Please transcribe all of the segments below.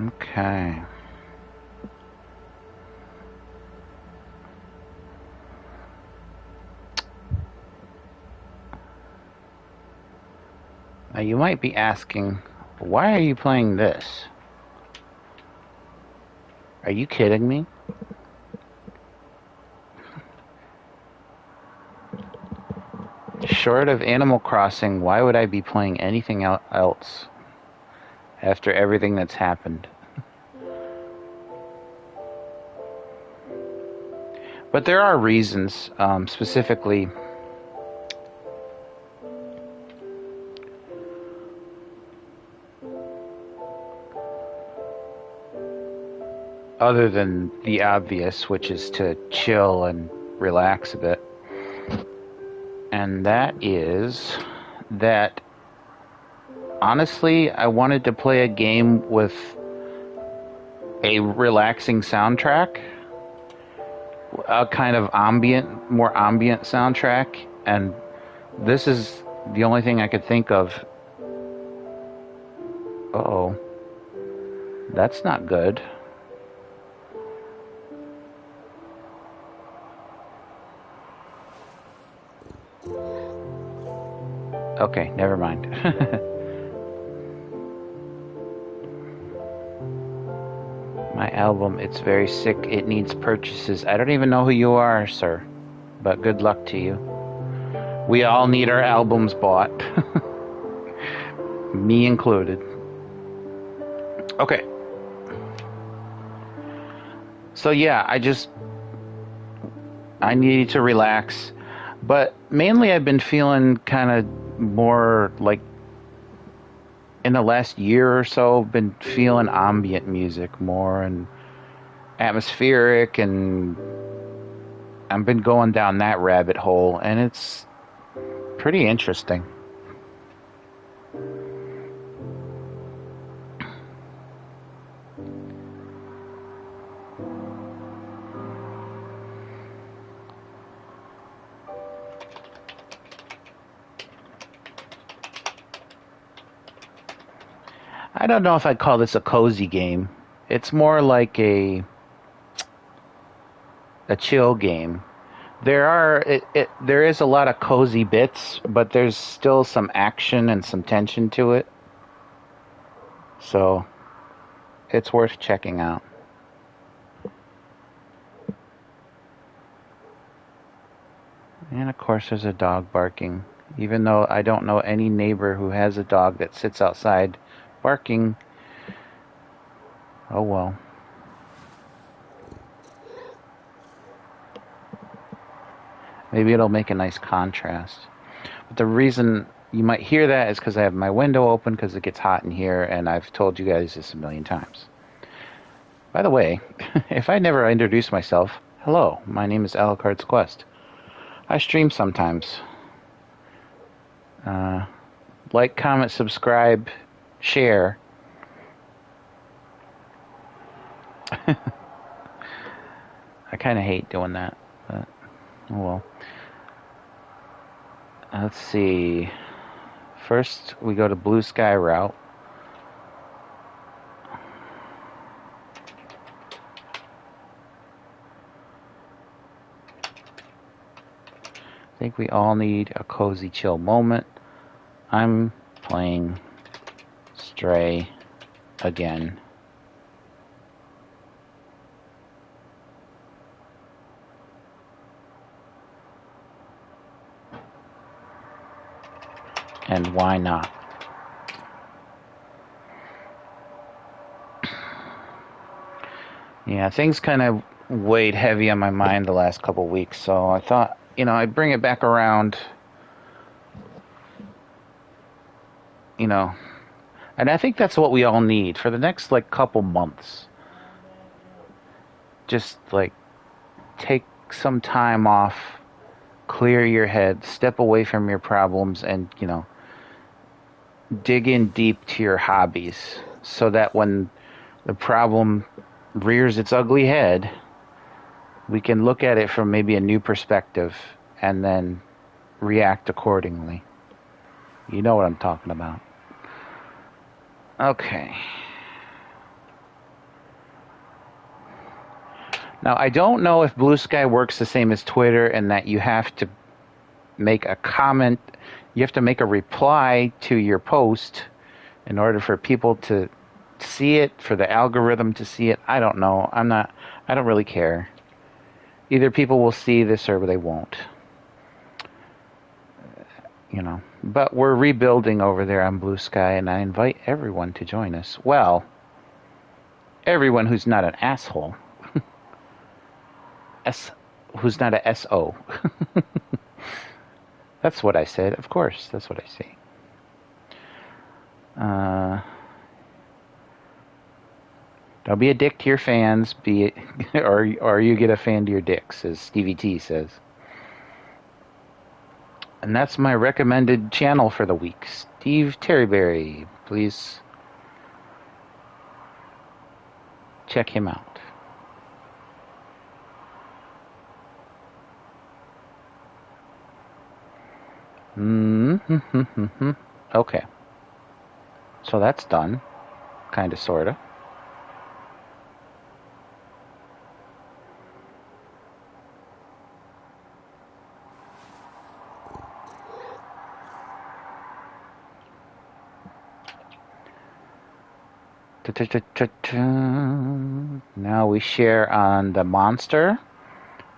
Okay. Now you might be asking, why are you playing this? Are you kidding me? Short of Animal Crossing, why would I be playing anything else after everything that's happened? But there are reasons, specifically other than the obvious, which is to chill and relax a bit. And that is that, honestly, I wanted to play a game with a relaxing soundtrack, a kind of more ambient soundtrack, and this is the only thing I could think of. Uh-oh. That's not good. Okay, never mind. My album, it's very sick. It needs purchases. I don't even know who you are, sir, but good luck to you. We all need our albums bought. Me included. Okay. So yeah, I need to relax. But mainly I've been feeling kind of more like in the last year or so, been feeling ambient music more and atmospheric, and I've been going down that rabbit hole, and it's pretty interesting. I don't know if I'd call this a cozy game. It's more like a chill game. There is a lot of cozy bits, but there's still some action and some tension to it. So it's worth checking out. And of course there's a dog barking. Even though I don't know any neighbor who has a dog that sits outside barking. Oh well. Maybe it'll make a nice contrast. But the reason you might hear that is because I have my window open because it gets hot in here, and I've told you guys this a million times. By the way, if I never introduced myself, hello, my name is Alucard's Quest. I stream sometimes. Like, comment, subscribe, share. I kind of hate doing that, but oh well. Let's see. First, we go to Blue Sky route. I think we all need a cozy, chill moment. I'm playing Stray again. And why not? Yeah, things kind of weighed heavy on my mind the last couple weeks, so I thought, I'd bring it back around, and I think that's what we all need for the next, couple months. Just, take some time off, clear your head, step away from your problems, and, dig in deep to your hobbies so that when the problem rears its ugly head, we can look at it from maybe a new perspective and then react accordingly. You know what I'm talking about. Okay. Now, I don't know if Blue Sky works the same as Twitter and that you have to make a comment, you have to make a reply to your post in order for people to see it, for the algorithm to see it. I don't know. I don't really care. Either people will see this or they won't. But we're rebuilding over there on Blue Sky, and I invite everyone to join us. Well, everyone who's not an asshole. Who's not a SO. That's what I said. Of course, that's what I say. Don't be a dick to your fans, or you get a fan to your dicks, as Stevie T says. And that's my recommended channel for the week. Steve Terryberry. Please check him out. Okay. So that's done. Kinda, sorta. Now we share on the monster,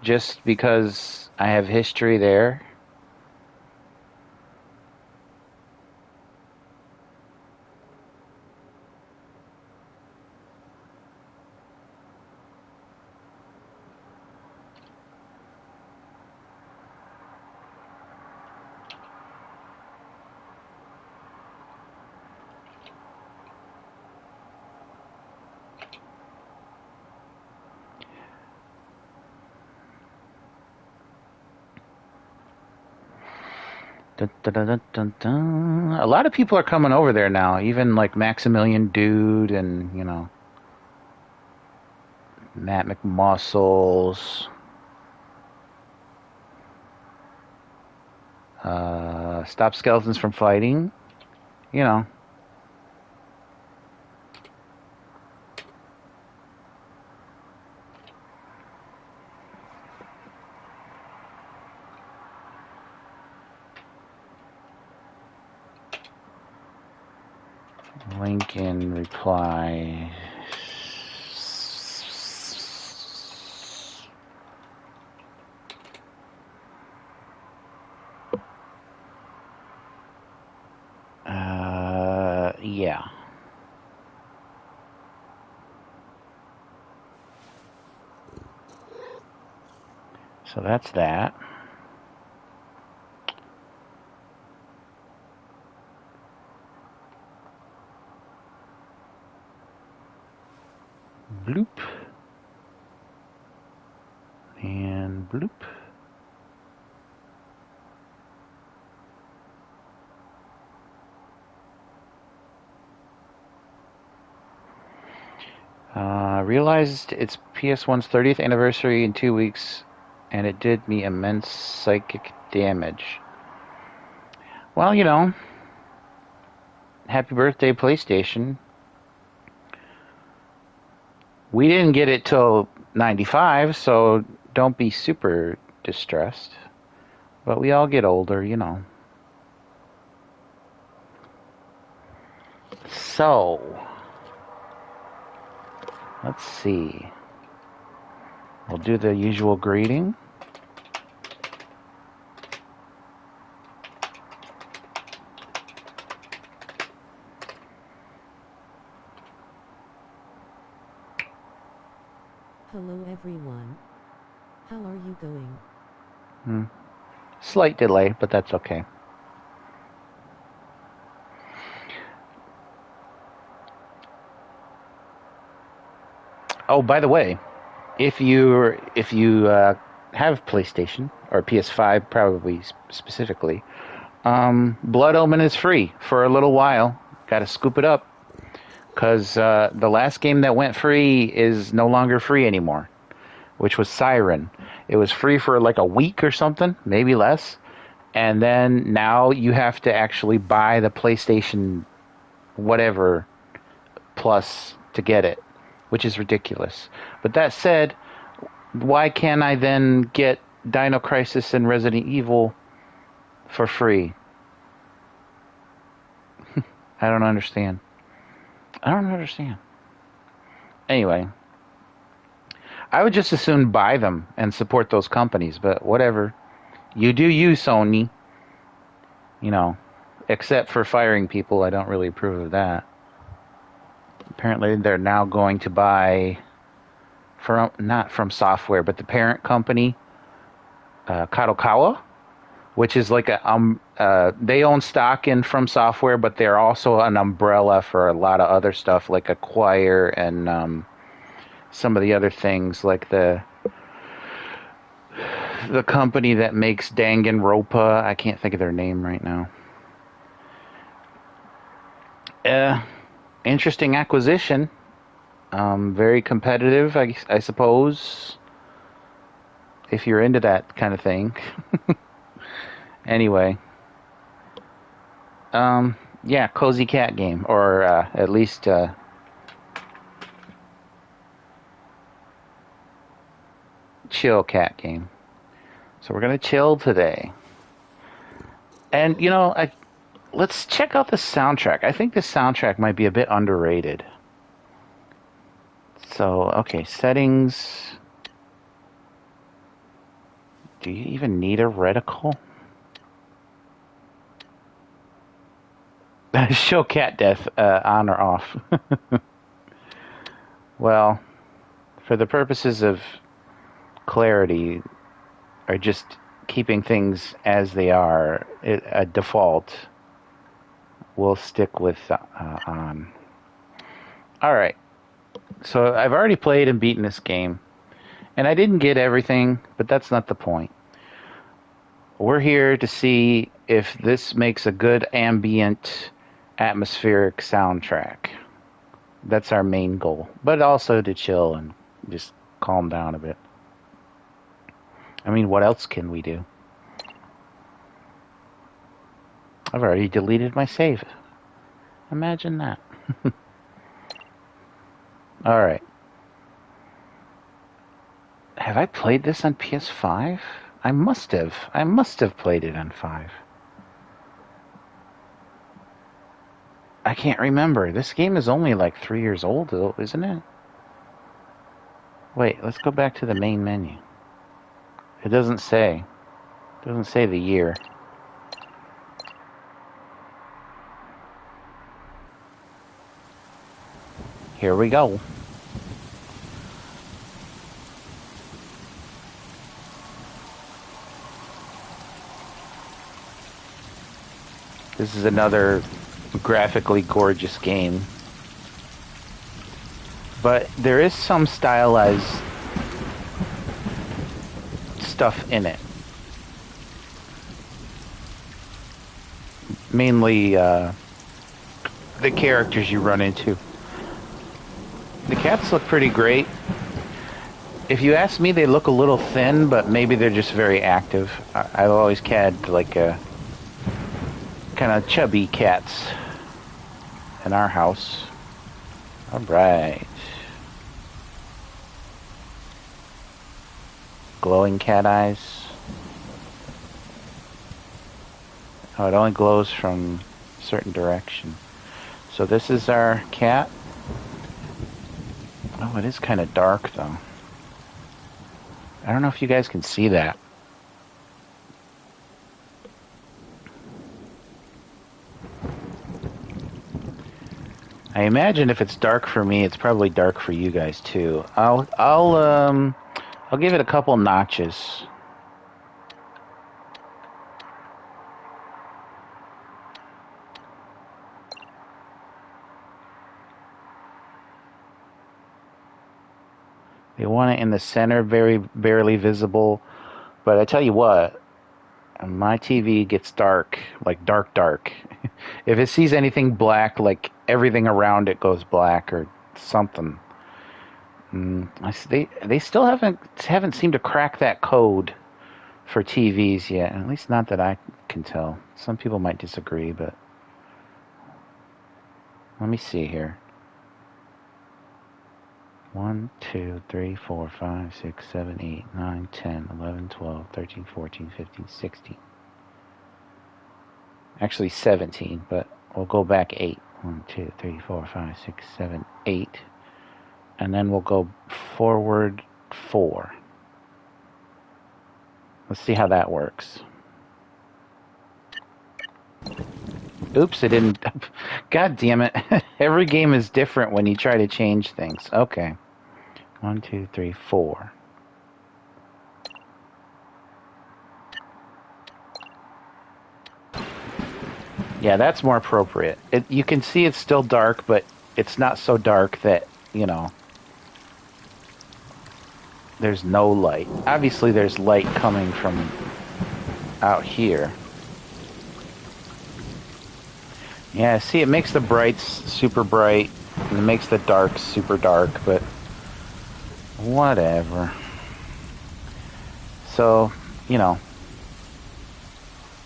just because I have history there. Dun, dun, dun, dun, dun. A lot of people are coming over there now, even like Maximilian Dude and, Matt McMuscles. Stop Skeletons from Fighting. Link in reply. Yeah. So that's that. Bloop. And bloop. Realized it's PS1's 30th anniversary in 2 weeks, and it did me immense psychic damage. Well, happy birthday, PlayStation. We didn't get it till 95, so don't be super distressed. But we all get older, So, let's see. We'll do the usual greeting. Hello everyone. How are you going? Slight delay, but that's okay. Oh, by the way, if you have PlayStation or PS5, probably specifically, Blood Omen is free for a little while. Got to scoop it up because the last game that went free is no longer free anymore, which was Siren. It was free for like a week or something, maybe less, and then now you have to actually buy the PlayStation whatever Plus to get it, which is ridiculous. But that said, Why can't I then get Dino Crisis and Resident Evil for free? I don't understand. I don't understand. Anyway, I would just as soon buy them and support those companies, but whatever. You do you, Sony. You know, except for firing people, I don't really approve of that. Apparently, they're now going to buy from not from software, but the parent company, Kadokawa, which is like they own stock in From Software, but they're also an umbrella for a lot of other stuff like Acquire and some of the other things like the company that makes Danganronpa. I can't think of their name right now. Interesting acquisition. Very competitive, I suppose, if you're into that kind of thing. Anyway, yeah, cozy cat game, or at least chill cat game. So we're gonna chill today, and let's check out the soundtrack. I think the soundtrack might be a bit underrated. So okay, settings. Do you even need a reticle? Show cat death on or off. Well, for the purposes of clarity, or just keeping things as they are, a default, we'll stick with on. Alright, so I've already played and beaten this game, and I didn't get everything, but that's not the point. We're here to see if this makes a good ambient, atmospheric soundtrack. That's our main goal, but also to chill and just calm down a bit. I mean, what else can we do? I've already deleted my save. Imagine that. Alright. Have I played this on PS5? I must have. I must have played it on 5. I can't remember. This game is only like 3 years old, though, isn't it? Wait, let's go back to the main menu. It doesn't say. It doesn't say the year. Here we go. This is another graphically gorgeous game. But there is some stylized stuff in it. Mainly the characters you run into. The cats look pretty great. If you ask me, they look a little thin, but maybe they're just very active. I've always had like a kind of chubby cats in our house. All right. Glowing cat eyes. Oh, it only glows from a certain direction. So this is our cat. Oh, it is kind of dark though. I don't know if you guys can see that. I imagine if it's dark for me, it's probably dark for you guys too. I'll give it a couple notches. They want it in the center, very barely visible. But I tell you what, my TV gets dark, like dark. If it sees anything black, like everything around it goes black or something. They still haven't seemed to crack that code for TVs yet. At least not that I can tell. Some people might disagree, but let me see here. 1, 2, 3, 4, 5, 6, 7, 8, 9, 10, 11, 12, 13, 14, 15, 16. Actually 17, but we'll go back 8. 1, 2, 3, 4, 5, 6, 7, 8. And then we'll go forward 4. Let's see how that works. Oops, it didn't. God damn it. Every game is different when you try to change things. Okay. 1, 2, 3, 4. Yeah, that's more appropriate. You can see it's still dark, but it's not so dark that, you know, there's no light. Obviously, there's light coming from out here. Yeah, see, it makes the brights super bright, and it makes the darks super dark, but whatever. So, you know,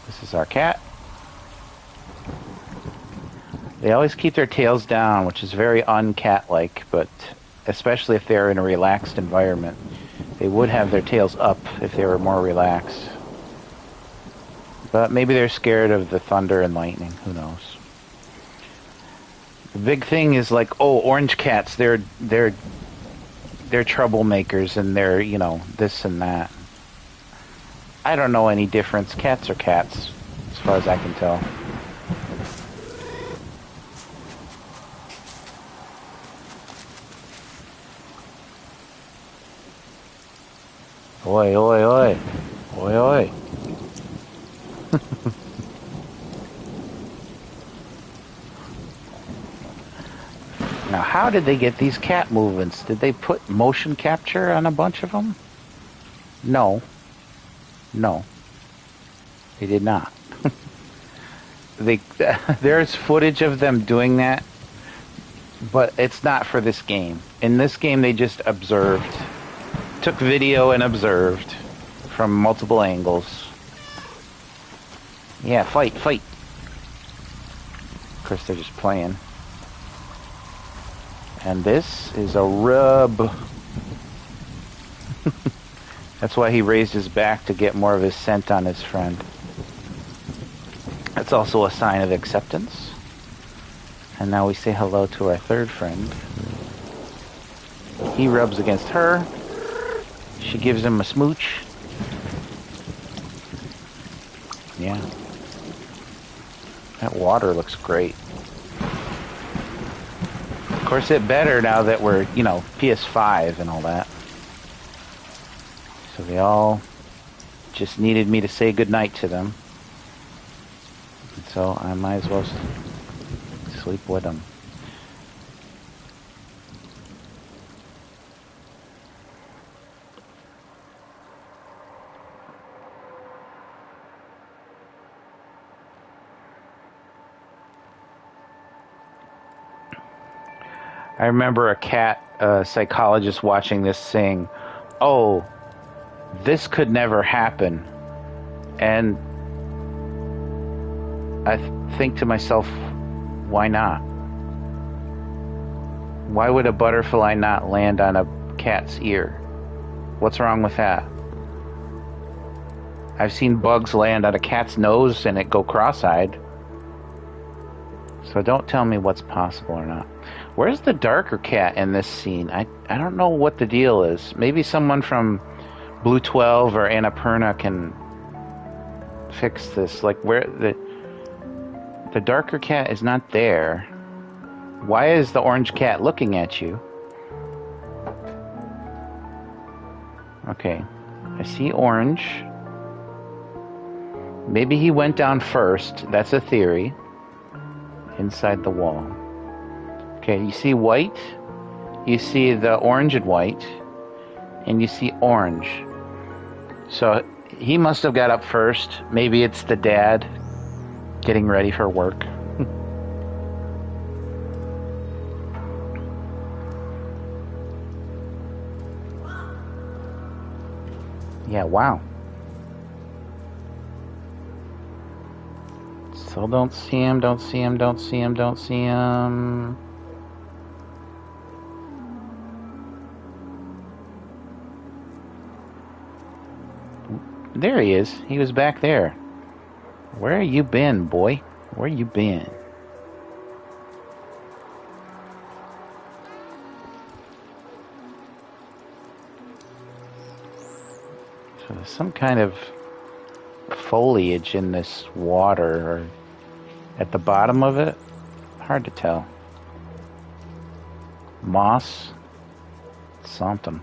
this is our cat. They always keep their tails down, which is very un-cat-like, but especially if they're in a relaxed environment. They would have their tails up if they were more relaxed. But maybe they're scared of the thunder and lightning. Who knows? The big thing is like, oh, orange cats, they're troublemakers and they're, you know, this and that. I don't know any difference. Cats are cats, as far as I can tell. Oi, oi, oi. Oi, oi. Now, how did they get these cat movements? Did they put motion capture on a bunch of them? No. No. They did not. There's footage of them doing that, but it's not for this game. In this game, they just observed. Took video and observed from multiple angles. Yeah, fight, fight. Of course, they're just playing. And this is a rub. That's why he raised his back, to get more of his scent on his friend. That's also a sign of acceptance. And now we say hello to our third friend. He rubs against her. She gives him a smooch. Yeah. That water looks great. Of course, it better now that we're, you know, PS5 and all that. So they all just needed me to say goodnight to them. And so I might as well sleep with them. I remember a cat psychologist watching this saying, "Oh, this could never happen." And I think to myself, why not? Why would a butterfly not land on a cat's ear? What's wrong with that? I've seen bugs land on a cat's nose and it go cross-eyed. So don't tell me what's possible or not. Where's the darker cat in this scene? I don't know what the deal is. Maybe someone from Blue 12 or Annapurna can fix this. Like, where the darker cat is not there. Why is the orange cat looking at you? Okay, I see orange. Maybe he went down first. That's a theory. Inside the wall. Okay, you see white, you see the orange and white, and you see orange. So he must have got up first. Maybe it's the dad getting ready for work. Yeah, wow. Still don't see him, don't see him, don't see him, don't see him. There he is. He was back there. Where you been, boy? Where you been? So there's some kind of foliage in this water, or at the bottom of it. Hard to tell. Moss. Something.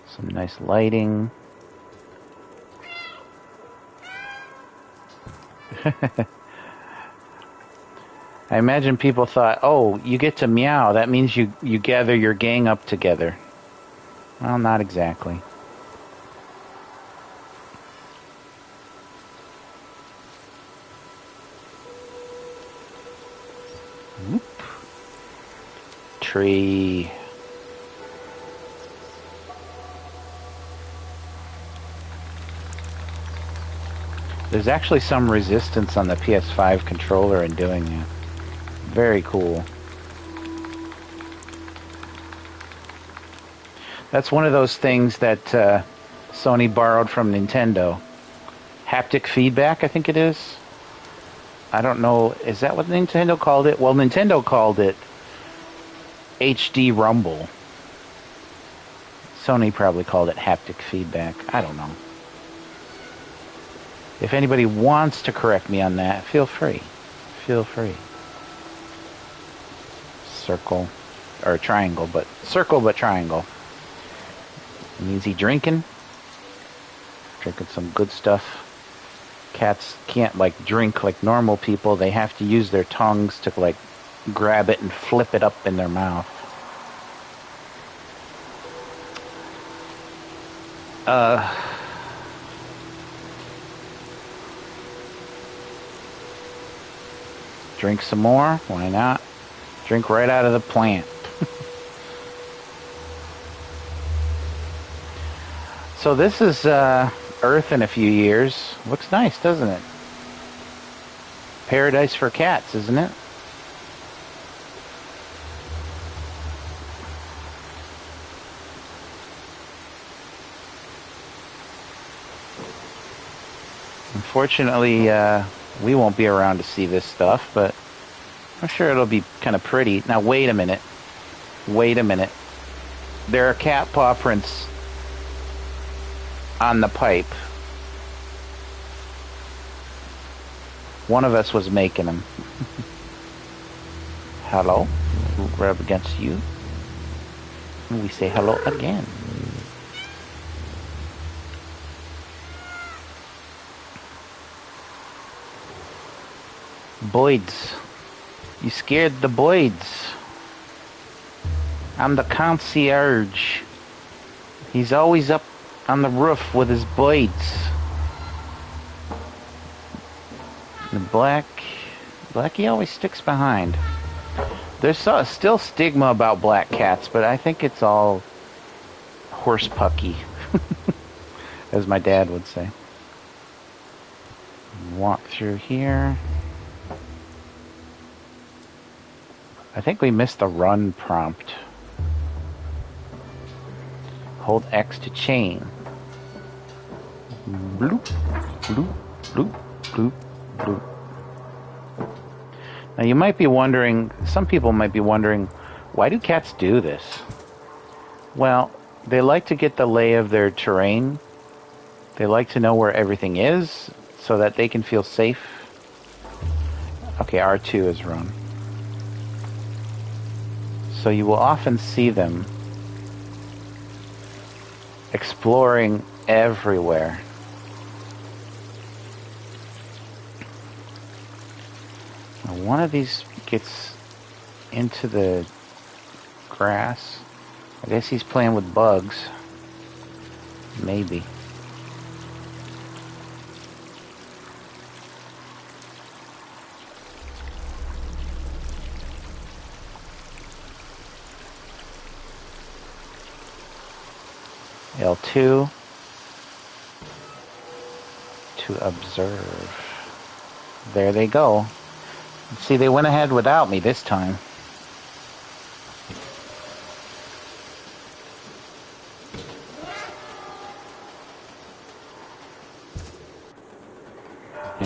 Some nice lighting. I imagine people thought, oh, you get to meow, that means you gather your gang up together. Well, not exactly. Whoop. Tree. There's actually some resistance on the PS5 controller in doing that. Very cool. That's one of those things that Sony borrowed from Nintendo. Haptic feedback, I think it is. I don't know. Is that what Nintendo called it? Well, Nintendo called it HD Rumble. Sony probably called it haptic feedback. I don't know. If anybody wants to correct me on that, feel free. Feel free. Circle. Or triangle, but circle but triangle. Means he drinking. Drinking some good stuff. Cats can't like drink like normal people. They have to use their tongues to like grab it and flip it up in their mouth. Drink some more. Why not? Drink right out of the plant. So this is Earth in a few years. Looks nice, doesn't it? Paradise for cats, isn't it? Unfortunately, we won't be around to see this stuff, but I'm sure it'll be kind of pretty. Now, wait a minute. Wait a minute. There are cat paw prints on the pipe. One of us was making them. Hello. We'll rub against you. And we say hello again. Boyds. You scared the Boyds. I'm the concierge. He's always up on the roof with his Boyds. The Blackie always sticks behind. There's still stigma about black cats, but I think it's all horse pucky, as my dad would say. Walk through here. I think we missed the run prompt. Hold X to chain. Bloop, bloop, bloop, bloop, bloop. Now you might be wondering, some people might be wondering, why do cats do this? Well, they like to get the lay of their terrain. They like to know where everything is so that they can feel safe. Okay, R2 is run. So you will often see them exploring everywhere. Now one of these gets into the grass. I guess he's playing with bugs. Maybe. L2 to observe. There they go. See, they went ahead without me this time.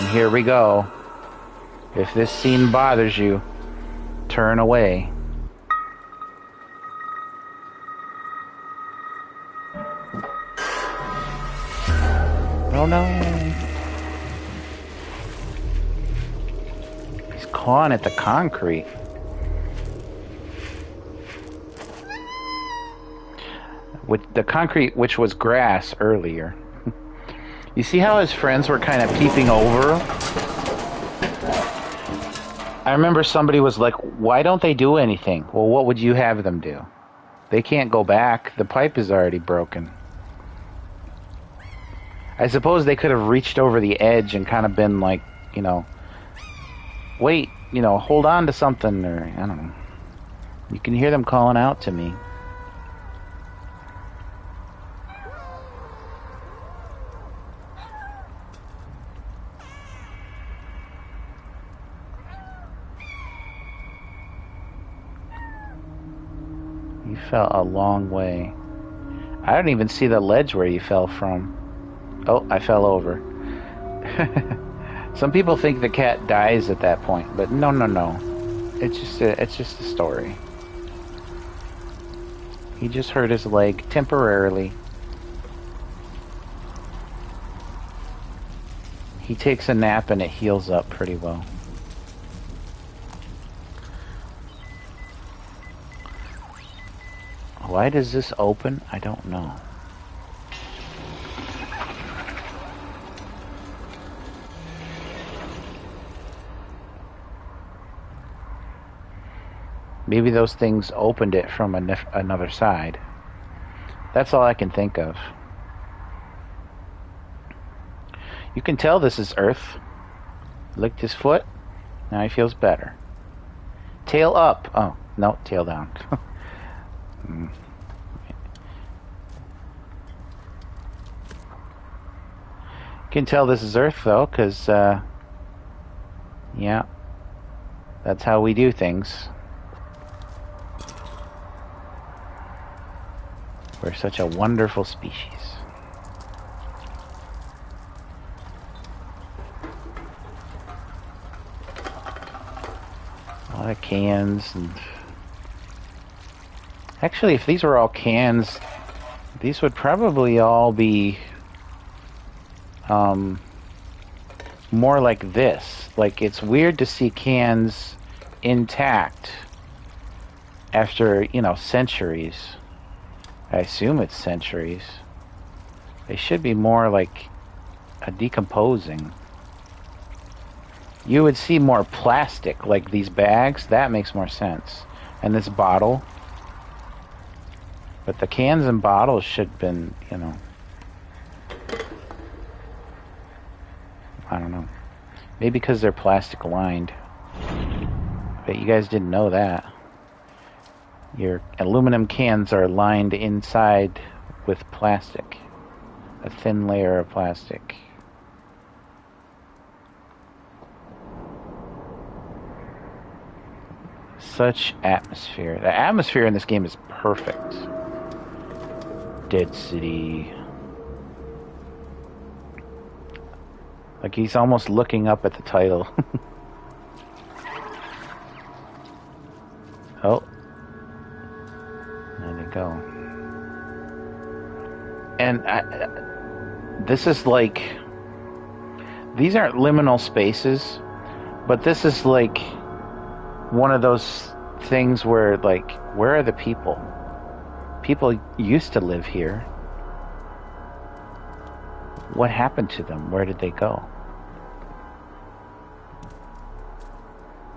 here we go. If this scene bothers you, turn away. Oh no. He's clawing at the concrete. With the concrete, which was grass earlier. You see how his friends were kind of peeping over? I remember somebody was like, why don't they do anything? Well, what would you have them do? They can't go back. The pipe is already broken. I suppose they could have reached over the edge and kind of been like, you know, wait, you know, hold on to something, or I don't know. You can hear them calling out to me. You fell a long way. I don't even see the ledge where you fell from. Oh, I fell over. Some people think the cat dies at that point, but no. It's just a story. He just hurt his leg temporarily. He takes a nap and it heals up pretty well. Why does this open? I don't know. Maybe those things opened it from another side. That's all I can think of. You can tell this is Earth. Licked his foot. Now he feels better. Tail up. Oh, no, tail down. You can tell this is Earth, though, because, yeah, that's how we do things. We're such a wonderful species. A lot of cans and... Actually, if these were all cans, these would probably all be more like this. Like, it's weird to see cans intact after, you know, centuries. I assume it's centuries. They should be more like a decomposing. You would see more plastic, like these bags. That makes more sense. And this bottle. But the cans and bottles should have been, you know... I don't know. Maybe because they're plastic lined. Bet you guys didn't know that. Your aluminum cans are lined inside with plastic. A thin layer of plastic. Such atmosphere. The atmosphere in this game is perfect. Dead City. Like he's almost looking up at the title. Oh. There they go. And this is like... These aren't liminal spaces, but this is like one of those things where, like, where are the people? People used to live here. What happened to them? Where did they go?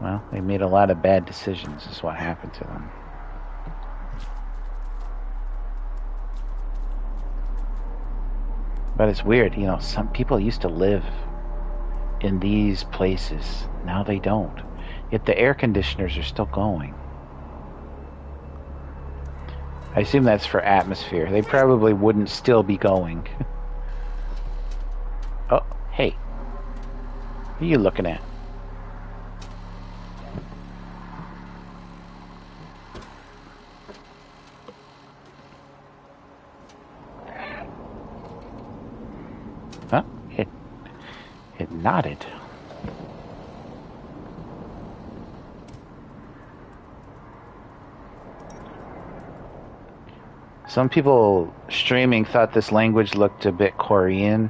Well, they made a lot of bad decisions is what happened to them. But it's weird, you know, some people used to live in these places. Now they don't. Yet the air conditioners are still going. I assume that's for atmosphere. They probably wouldn't still be going. Oh, hey. What are you looking at? Huh? It nodded. Some people streaming thought this language looked a bit Korean.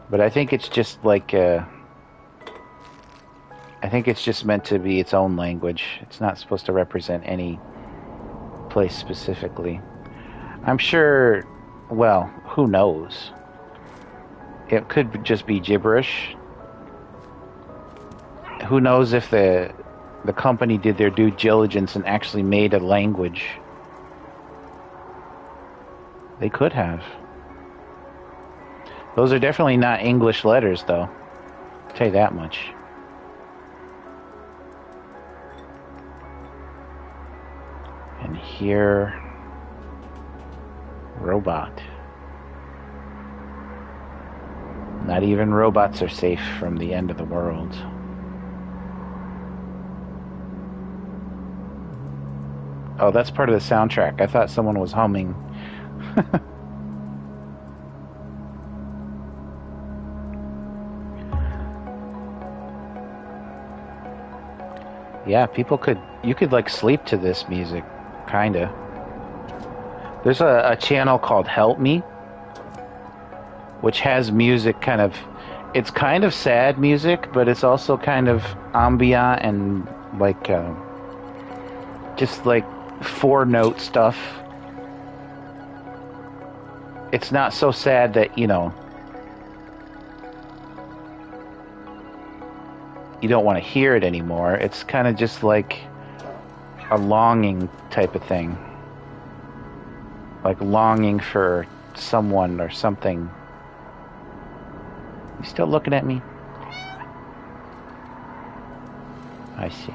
But I think it's just like I think it's just meant to be its own language. It's not supposed to represent any place specifically. I'm sure, well, who knows? It could just be gibberish. Who knows if the company did their due diligence and actually made a language? They could have. Those are definitely not English letters, though. I'll tell you that much. And here, robot. Not even robots are safe from the end of the world. Oh, that's part of the soundtrack. I thought someone was humming. Yeah, you could like sleep to this music, kinda. There's a channel called Help Me, which has music it's kind of sad music, but it's also kind of ambient and like, just like 4-note stuff. It's not so sad that, you don't want to hear it anymore. It's kind of just like a longing type of thing. Like longing for someone or something. You still looking at me? I see.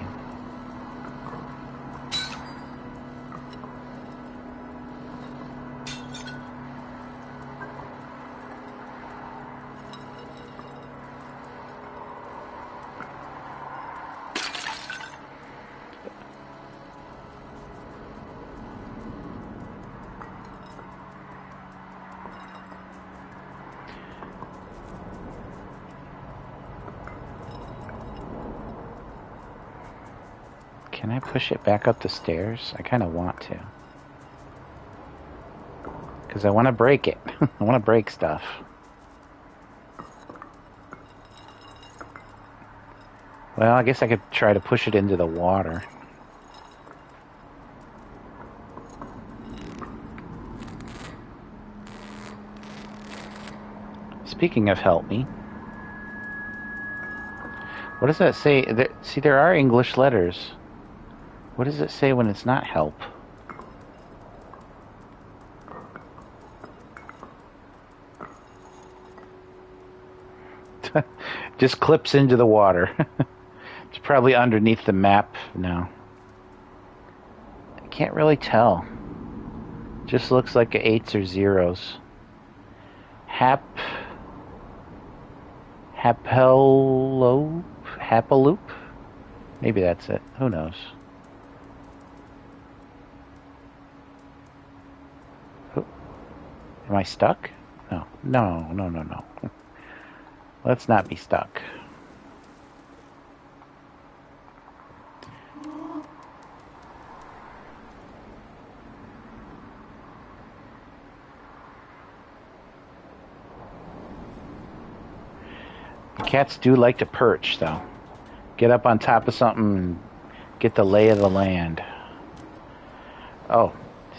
Can I push it back up the stairs? I kind of want to. Because I want to break it. I want to break stuff. Well, I guess I could try to push it into the water. Speaking of help me. What does that say? See, there are English letters. What does it say when it's not help? Just clips into the water. It's probably underneath the map now. I can't really tell. Just looks like 8s or 0s. Hapaloop? Maybe that's it. Who knows? Am I stuck? No. Let's not be stuck. Cats do like to perch, though. Get up on top of something and get the lay of the land. Oh,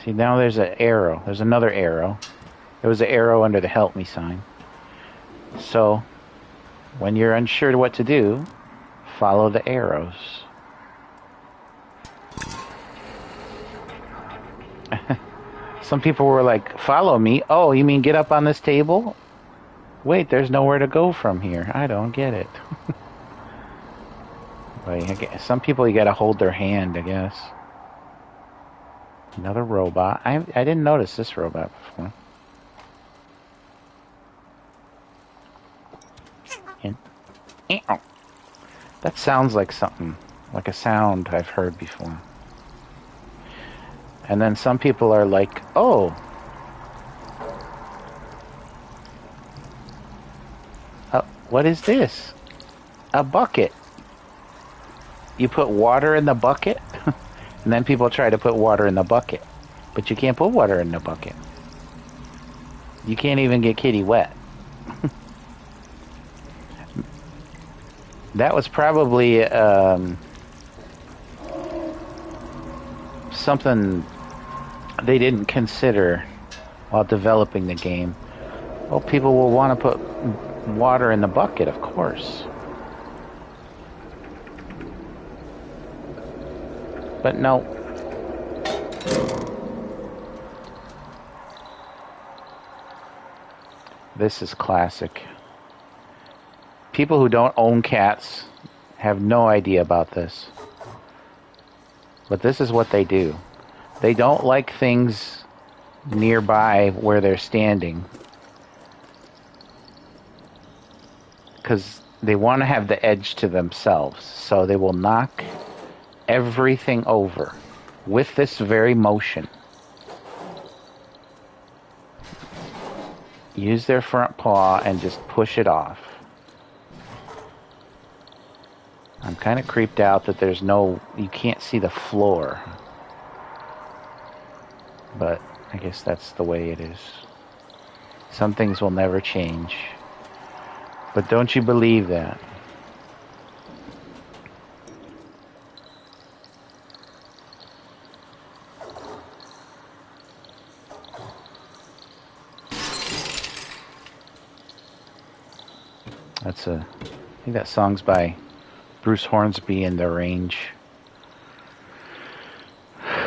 see, now there's an arrow. There's another arrow. There was an arrow under the help me sign. So, when you're unsure what to do, follow the arrows. Some people were like, follow me? Oh, you mean get up on this table? Wait, there's nowhere to go from here. I don't get it. But some people, you gotta hold their hand, I guess. Another robot. I didn't notice this robot before. That sounds like something, like a sound I've heard before. And then some people are like, oh. What is this? A bucket. You put water in the bucket? And then people try to put water in the bucket. But you can't put water in the bucket. You can't even get Kitty wet. That was probably something they didn't consider while developing the game. Well, people will want to put water in the bucket, of course. But no. This is classic. People who don't own cats have no idea about this. But this is what they do. They don't like things nearby where they're standing, because they want to have the edge to themselves. So they will knock everything over with this very motion. Use their front paw and just push it off. I'm kind of creeped out that you can't see the floor. But I guess that's the way it is. Some things will never change. But don't you believe that? I think that song's by Bruce Hornsby and The Range.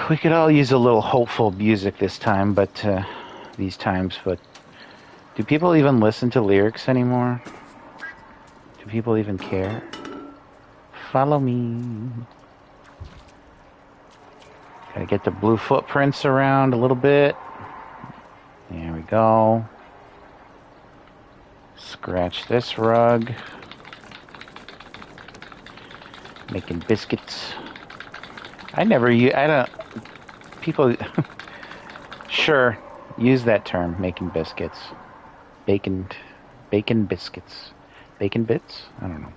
We could all use a little hopeful music these times, but do people even listen to lyrics anymore? Do people even care? Follow me. Gotta get the blue footprints around a little bit. There we go. Scratch this rug. Making biscuits. People, sure, use that term, making biscuits. Bacon biscuits. Bacon bits? I don't know.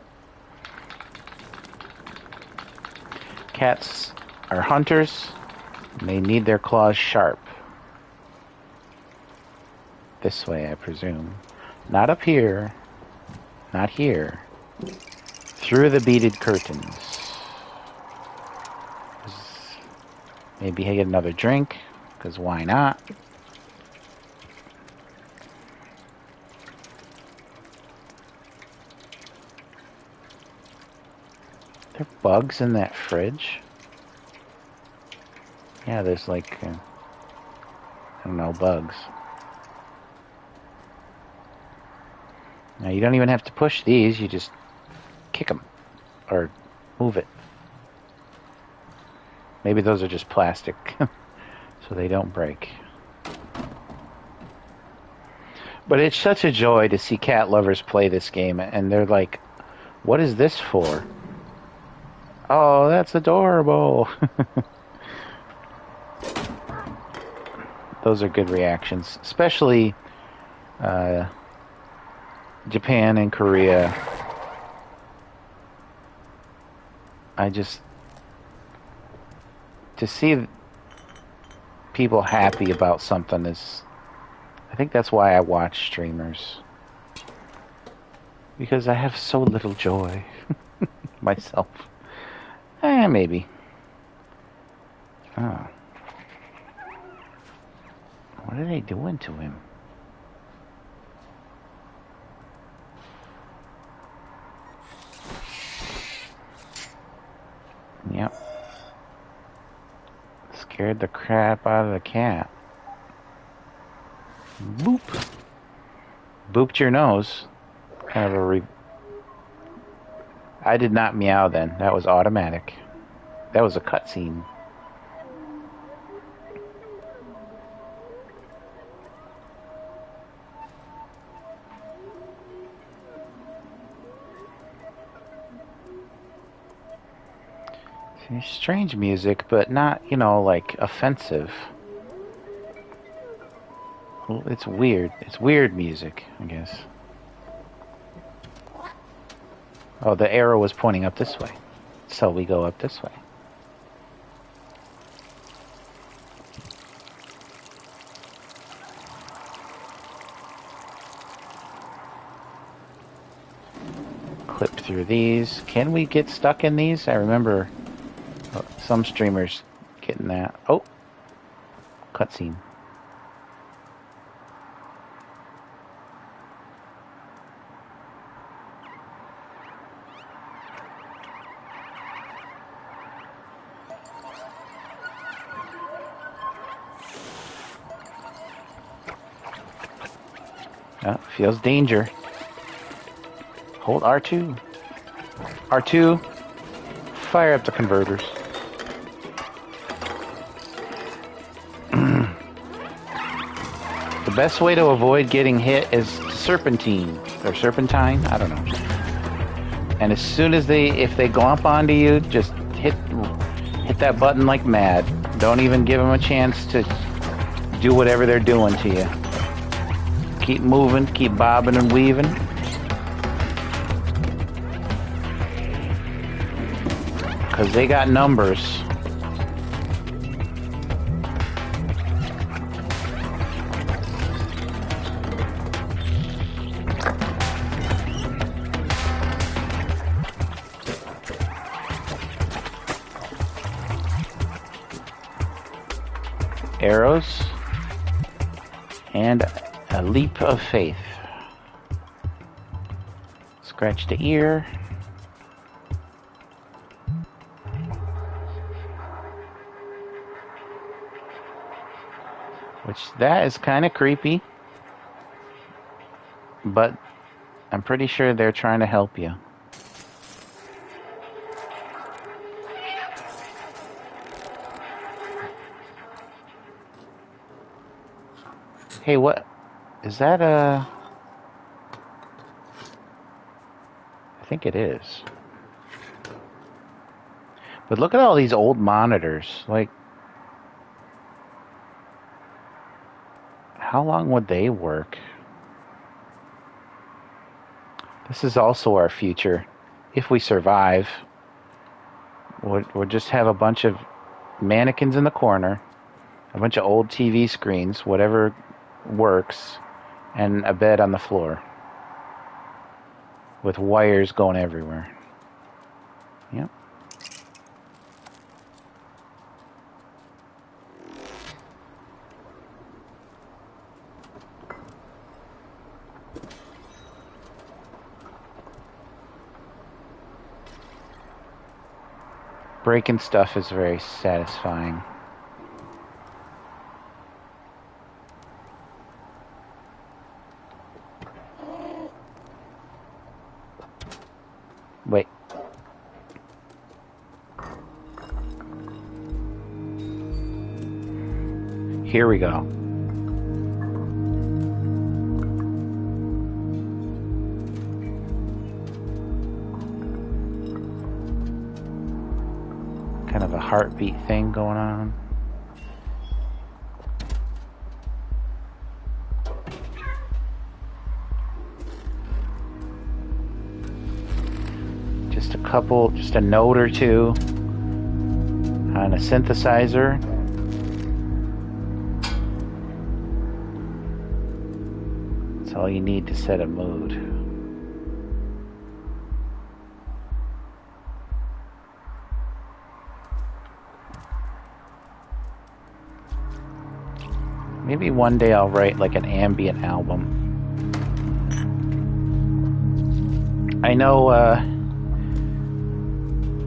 Cats are hunters. And they need their claws sharp. This way, I presume. Not up here. Not here. Through the beaded curtains. Maybe I get another drink, because why not? There are bugs in that fridge? Yeah, there's like, I don't know, bugs. Now you don't even have to push these, you just kick them. Or move it. Maybe those are just plastic, so they don't break. But it's such a joy to see cat lovers play this game, and they're like, what is this for? Oh, that's adorable. Those are good reactions, especially Japan and Korea. To see people happy about something is, I think that's why I watch streamers. Because I have so little joy myself. Maybe. Oh. What are they doing to him? Yep. Scared the crap out of the cat. Boop. Booped your nose. Kind of a I did not meow then. That was automatic. That was a cutscene. Strange music, but not, like offensive. Well, it's weird. It's weird music, I guess. Oh, the arrow was pointing up this way. So we go up this way. through these. Can we get stuck in these? I remember some streamers getting that. Oh, cutscene. Oh, feels danger. Hold R2. R2. Fire up the converters. The best way to avoid getting hit is serpentine. Or serpentine? I don't know. And as soon as if they glomp onto you, just hit that button like mad. Don't even give them a chance to do whatever they're doing to you. Keep moving, keep bobbing and weaving. Because they got numbers. Arrows. And a leap of faith. Scratch the ear. Which, that is kind of creepy. But I'm pretty sure they're trying to help you. Hey, what? Is that a... I think it is. But look at all these old monitors. Like, how long would they work? This is also our future. If we survive, we'll just have a bunch of mannequins in the corner, a bunch of old TV screens, whatever works, and a bed on the floor with wires going everywhere. Yep. Breaking stuff is very satisfying. Wait. Here we go. Kind of a heartbeat thing going on. Just a note or two on a synthesizer. That's all you need to set a mood. Maybe one day I'll write like an ambient album. I know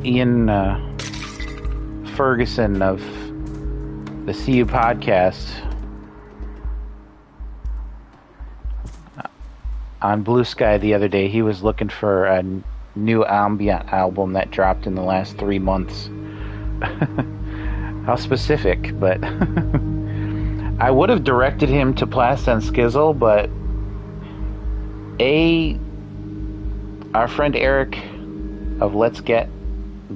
Ian Ferguson of the CU podcast on Blue Sky the other day, he was looking for a new ambient album that dropped in the last 3 months. How specific, but I would have directed him to Plast and Skizzle, but our friend Eric of Let's Get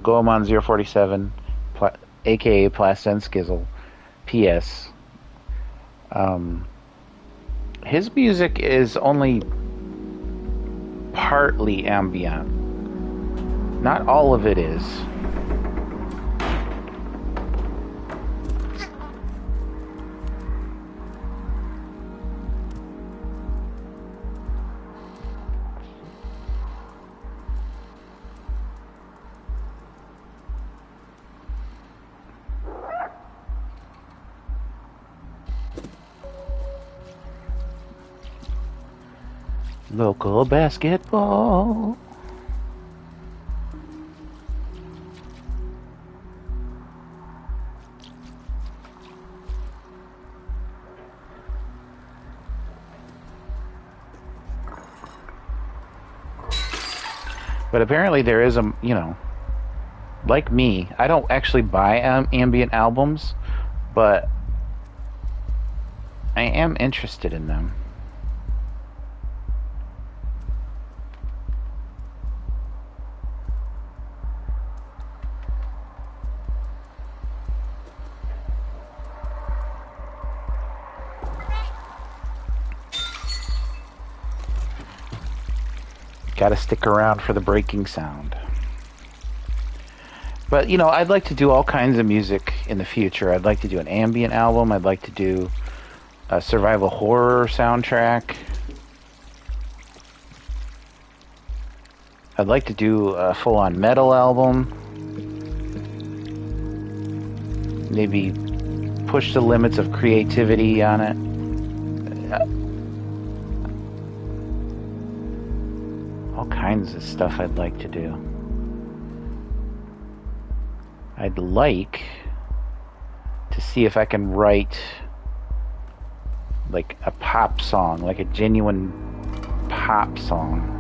Goemon 047, aka Plast and Skizzle, PS. His music is only partly ambient. Not all of it is. Local basketball. But apparently there is a, like me, I don't actually buy ambient albums, but I am interested in them. Gotta stick around for the breaking sound. But, I'd like to do all kinds of music in the future. I'd like to do an ambient album. I'd like to do a survival horror soundtrack. I'd like to do a full-on metal album. Maybe push the limits of creativity on it. All kinds of stuff I'd like to do. I'd like to see if I can write like a pop song, like a genuine pop song.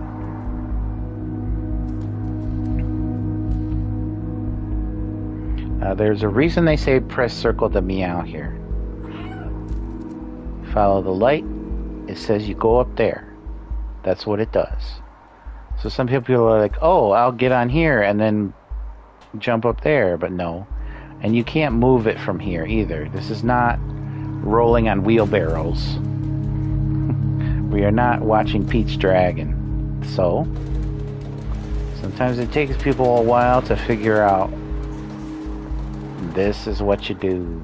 There's a reason they say press circle to meow here. Follow the light. It says you go up there. That's what it does. So some people are like, oh, I'll get on here and then jump up there, but no. And you can't move it from here either. This is not rolling on wheelbarrows. We are not watching Pete's Dragon. So, sometimes it takes people a while to figure out this is what you do.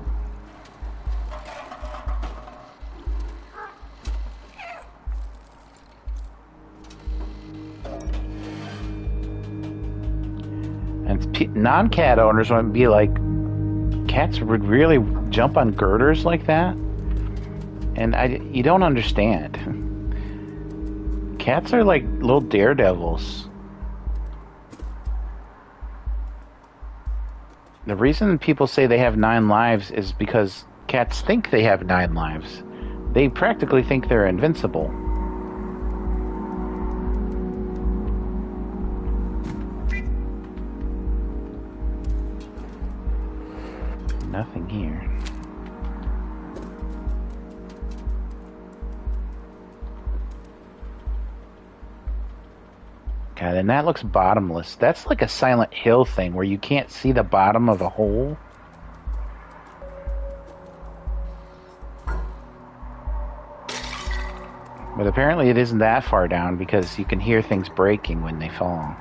And non-cat owners might be like, cats would really jump on girders like that? And you don't understand. Cats are like little daredevils. The reason people say they have 9 lives is because cats think they have 9 lives. They practically think they're invincible. Nothing here. God, and that looks bottomless. That's like a Silent Hill thing where you can't see the bottom of a hole. But apparently it isn't that far down because you can hear things breaking when they fall.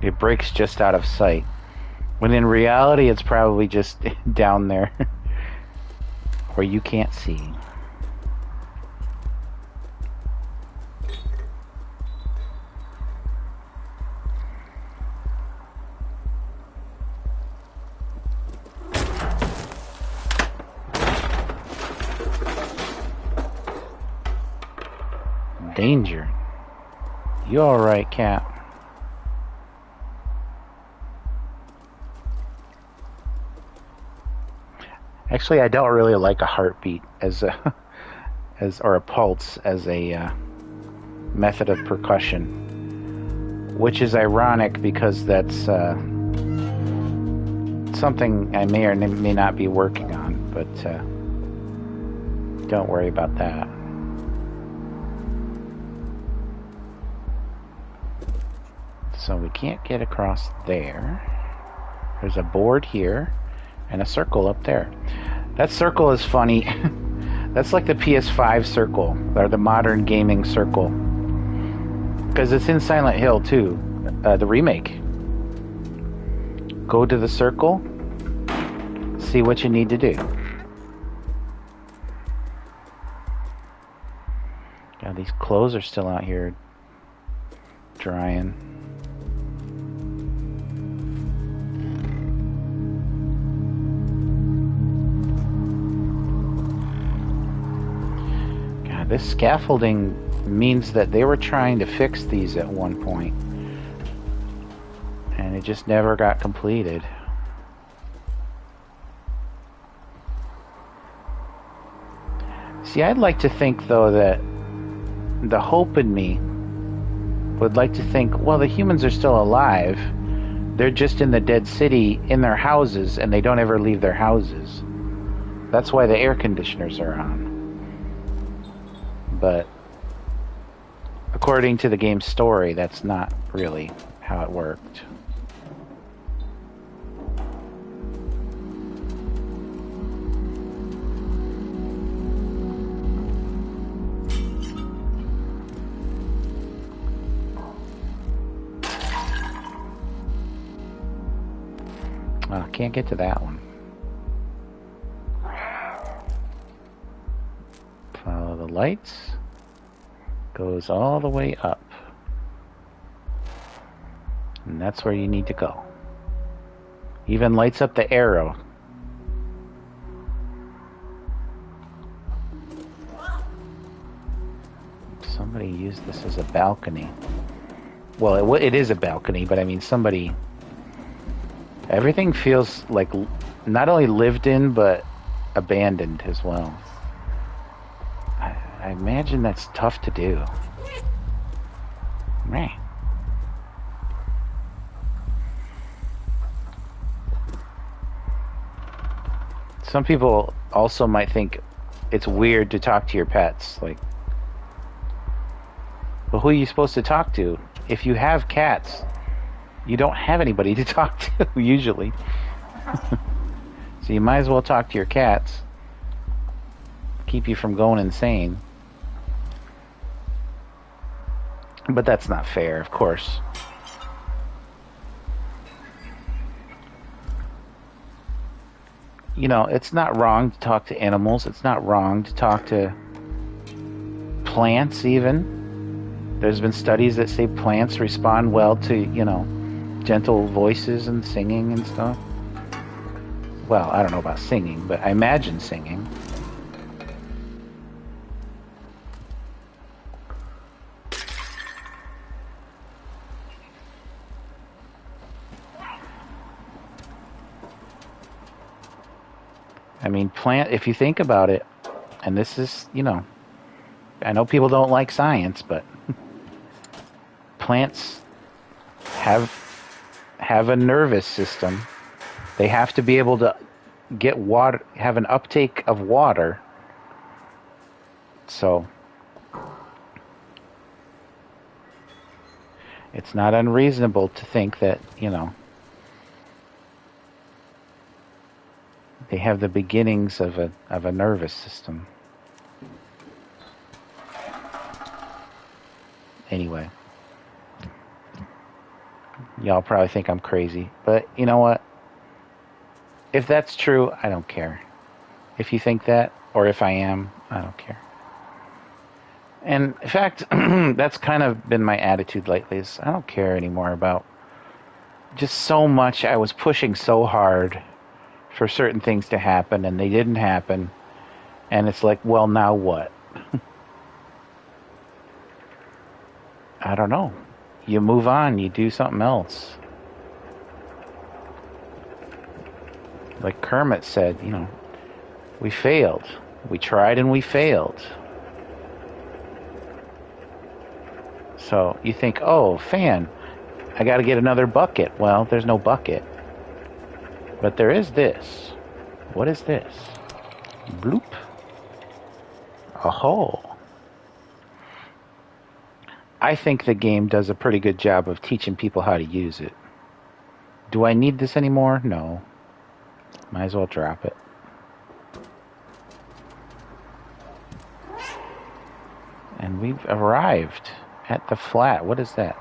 It breaks just out of sight. When in reality, it's probably just down there where you can't see. Danger. You alright, cat? Actually, I don't really like a heartbeat or a pulse as a method of percussion, which is ironic because that's something I may or may not be working on, but don't worry about that. So we can't get across there. There's a board here and a circle up there. That circle is funny. That's like the PS5 circle, or the modern gaming circle. Because it's in Silent Hill too, the remake. Go to the circle, see what you need to do. God, these clothes are still out here drying. God, this scaffolding means that they were trying to fix these at one point, and it just never got completed. See, I'd like to think, though, that the hope in me would like to think, well, the humans are still alive. They're just in the dead city in their houses, and they don't ever leave their houses. That's why the air conditioners are on. But according to the game's story, that's not really how it worked. Oh, can't get to that one. Follow the lights. Goes all the way up. And that's where you need to go. Even lights up the arrow. Somebody used this as a balcony. Well, it is a balcony, but I mean somebody... Everything feels like not only lived in, but abandoned as well. I imagine that's tough to do. Meh. Some people also might think it's weird to talk to your pets. Like, well, who are you supposed to talk to? If you have cats, you don't have anybody to talk to, usually. So you might as well talk to your cats. Keep you from going insane. But that's not fair, of course. You know, it's not wrong to talk to animals. It's not wrong to talk to plants, even. There's been studies that say plants respond well to, you know, gentle voices and singing and stuff. Well, I don't know about singing, but I imagine singing. I mean, if you think about it, and this is, you know, I know people don't like science, but plants have a nervous system. They have to be able to get water, have an uptake of water. So it's not unreasonable to think that, you know, they have the beginnings of a nervous system. Anyway, y'all probably think I'm crazy, but you know what? If that's true, I don't care. If you think that, or if I am, I don't care. And in fact, that's kind of been my attitude lately, is I don't care anymore about just so much. I was pushing so hard for certain things to happen, and they didn't happen. And it's like, well, now what? I don't know. You move on. You do something else. Like Kermit said, you know, we failed. We tried and we failed. So you think, oh, fan, I got to get another bucket. Well, there's no bucket. But there is this. What is this? Bloop. A hole. I think the game does a pretty good job of teaching people how to use it. Do I need this anymore? No. Might as well drop it. And we've arrived at the flat. What is that?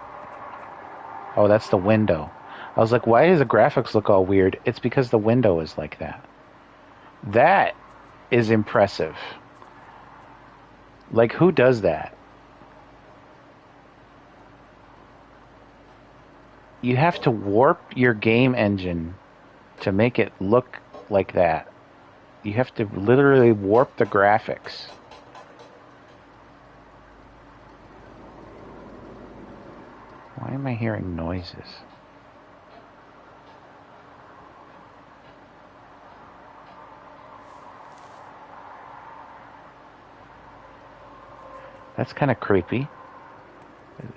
Oh, that's the window. I was like, why does the graphics look all weird? It's because the window is like that. That is impressive. Like, who does that? you have to warp your game engine to make it look like that. You have to literally warp the graphics. Why am I hearing noises? That's kind of creepy.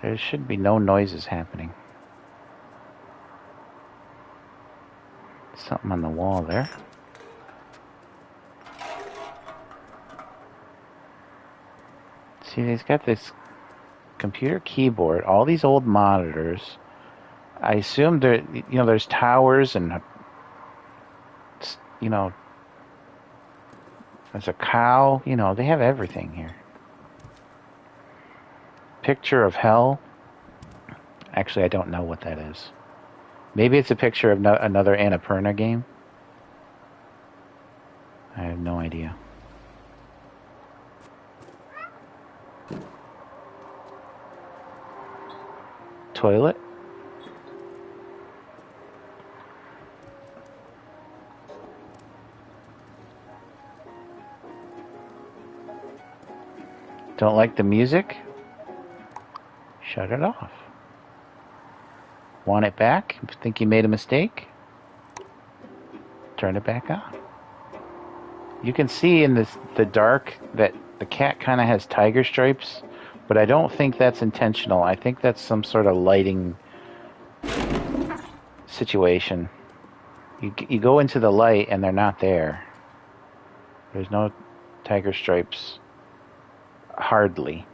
There should be no noises happening. Something on the wall there. See, he's got this computer keyboard, all these old monitors. I assume there, there's towers and, there's a cow. They have everything here. Picture of hell. Actually, I don't know what that is. Maybe it's a picture of another Annapurna game. I have no idea. Toilet. Don't like the music? Shut it off. Want it back? Think you made a mistake? Turn it back on. You can see in the dark that the cat kind of has tiger stripes, but I don't think that's intentional. I think that's some sort of lighting situation. You go into the light and they're not there. There's no tiger stripes. Hardly.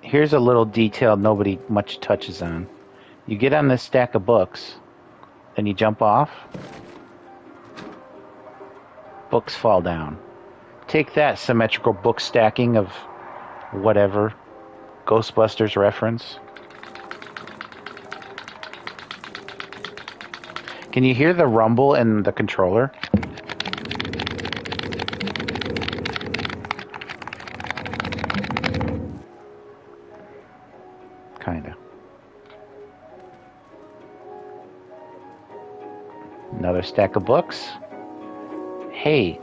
Here's a little detail nobody much touches on. You get on this stack of books, then you jump off. Books fall down. Take that, symmetrical book stacking of whatever. Ghostbusters reference. Can you hear the rumble in the controller? Kinda. Another stack of books. Hey,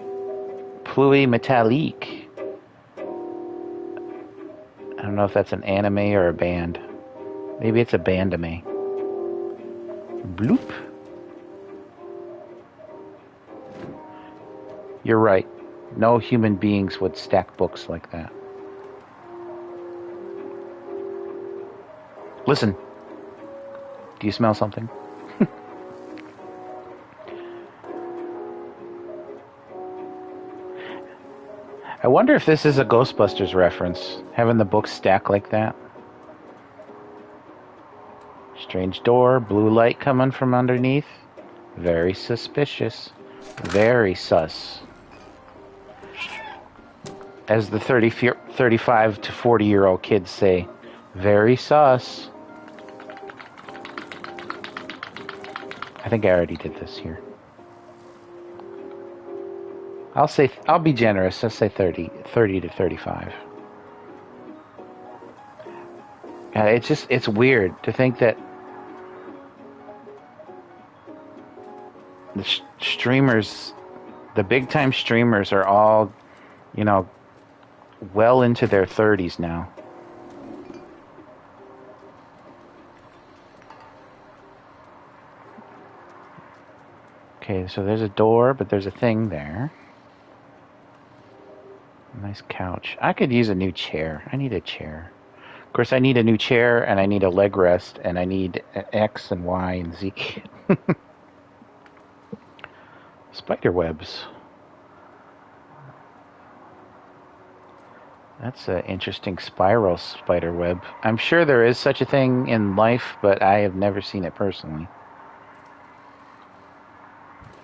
Pluie Metallique. I don't know if that's an anime or a band. Maybe it's a bandame. Bloop. You're right. No human beings would stack books like that. Listen. Do you smell something? I wonder if this is a Ghostbusters reference, having the books stack like that. Strange door, blue light coming from underneath. Very suspicious. Very sus. As the 35 to 40-year-old kids say, very sus. I think I already did this here. I'll be generous. I'll say 30 to 35. It's weird to think that the streamers, the big time streamers are all, well into their 30s now. Okay, so there's a door, but there's a thing there. Nice couch. I could use a new chair. I need a chair. Of course, I need a new chair, and I need a leg rest, and I need X and Y and Z. Spider webs. That's an interesting spiral spider web. I'm sure there is such a thing in life, but I have never seen it personally.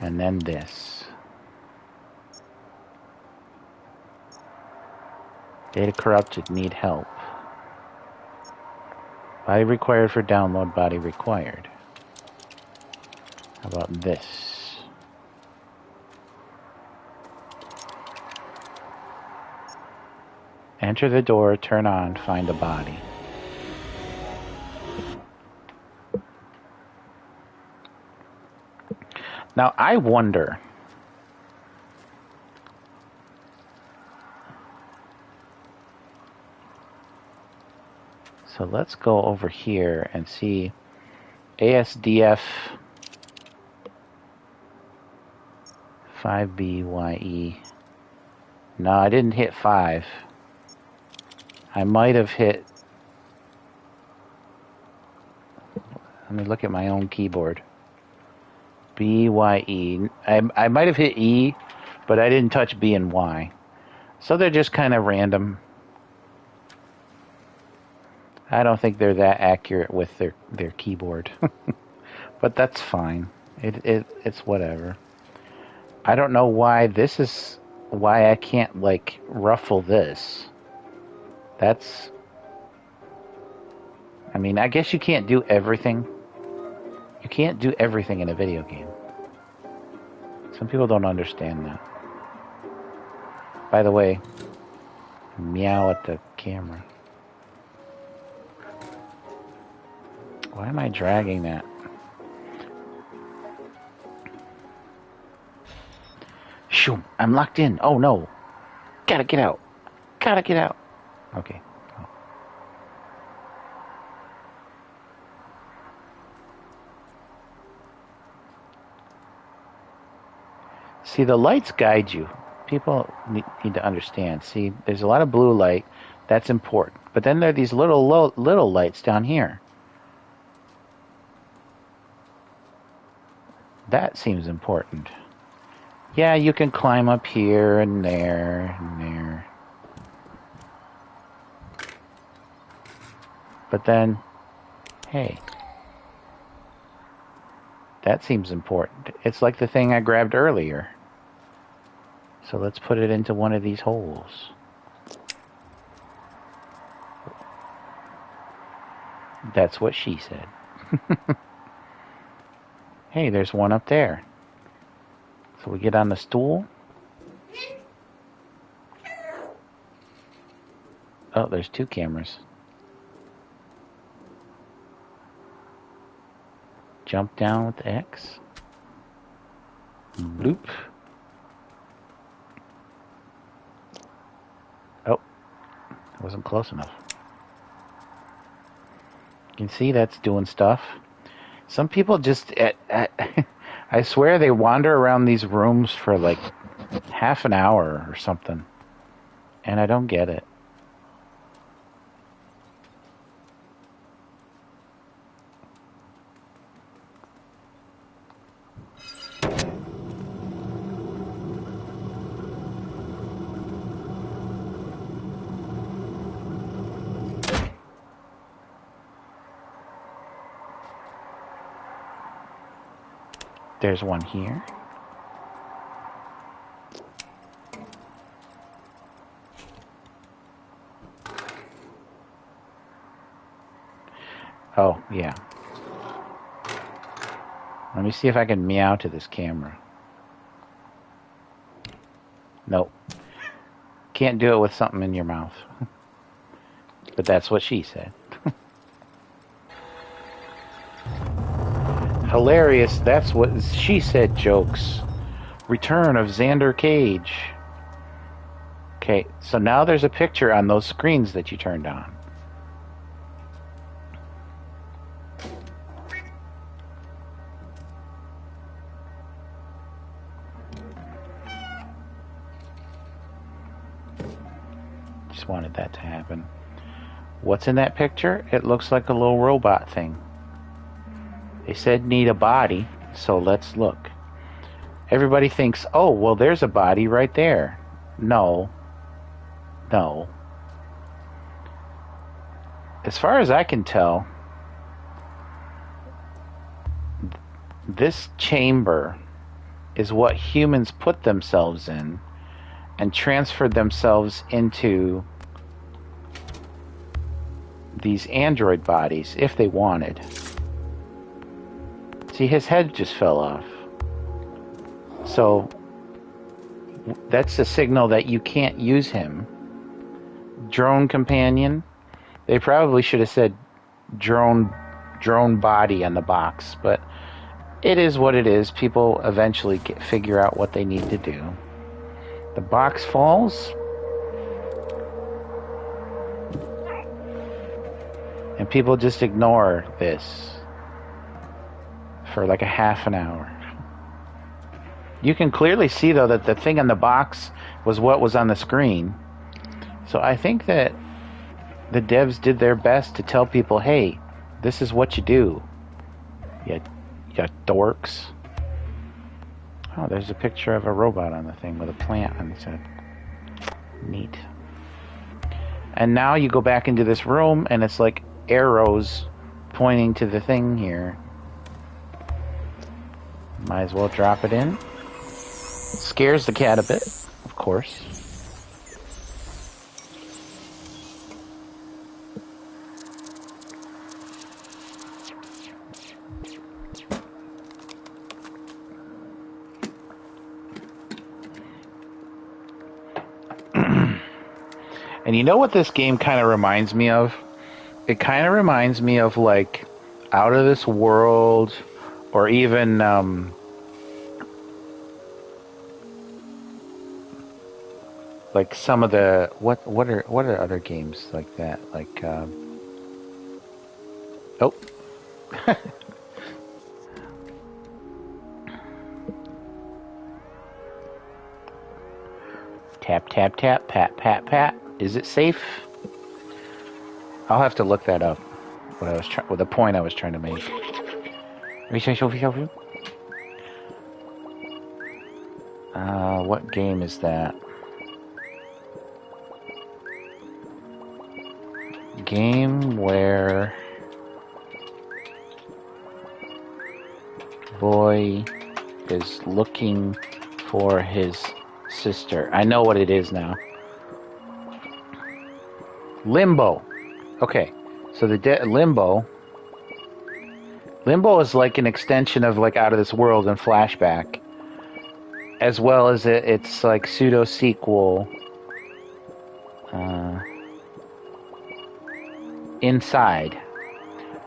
And then this. Data corrupted, need help. Body required for download, body required. How about this? Enter the door, turn on, find a body. Now, I wonder... So let's go over here and see ASDF 5BYE. No, I didn't hit 5. I might have hit... Let me look at my own keyboard. BYE. I might have hit E, but I didn't touch B and Y. So they're just kind of random. I don't think they're that accurate with their keyboard. But that's fine. It's whatever. I don't know why this is... Why I can't, like, ruffle this. That's... I mean, I guess you can't do everything. You can't do everything in a video game. Some people don't understand that. By the way, meow at the camera. Why am I dragging that? Shoom, I'm locked in. Oh no. Gotta get out. Gotta get out. Okay. See, the lights guide you. People need to understand. See, there's a lot of blue light. That's important. But then there are these little lights down here. That seems important. Yeah, you can climb up here and there and there. But then, hey. That seems important. It's like the thing I grabbed earlier. So let's put it into one of these holes. That's what she said. Hey, there's one up there. So we get on the stool. Oh, there's 2 cameras. Jump down with the X. Bloop. Oh, I wasn't close enough. You can see that's doing stuff. Some people just, I swear they wander around these rooms for like half an hour or something. And I don't get it. There's one here. Oh, yeah. Let me see if I can meow to this camera. Nope. Can't do it with something in your mouth. But that's what she said. Hilarious, that's what she said jokes. Return of Xander Cage. Okay, so now there's a picture on those screens that you turned on. Just wanted that to happen. What's in that picture? It looks like a little robot thing. They said need a body, so let's look. Everybody thinks, oh, well, there's a body right there. No. No. As far as I can tell, this chamber is what humans put themselves in and transferred themselves into these android bodies if they wanted. See, his head just fell off. So that's a signal that you can't use him. Drone companion. They probably should have said drone body on the box, but it is what it is. People eventually figure out what they need to do. The box falls, and people just ignore this for like a half an hour. You can clearly see, though, that the thing on the box was what was on the screen. So I think that the devs did their best to tell people, hey, this is what you do. You dorks. Oh, there's a picture of a robot on the thing with a plant on its head. Neat. And now you go back into this room, and it's like arrows pointing to the thing here. Might as well drop it in. Scares the cat a bit, of course. And you know what this game kind of reminds me of? It kind of reminds me of like Out of This World, or even like some of the what are other games like that? Like oh. Tap tap tap, pat pat pat. Is it safe? I'll have to look that up. What I was the point I was trying to make. What game is that? Game where boy is looking for his sister. I know what it is now. Limbo. Okay, so the Limbo is like an extension of like Out of This World and Flashback, as well as it's like pseudo sequel. Inside.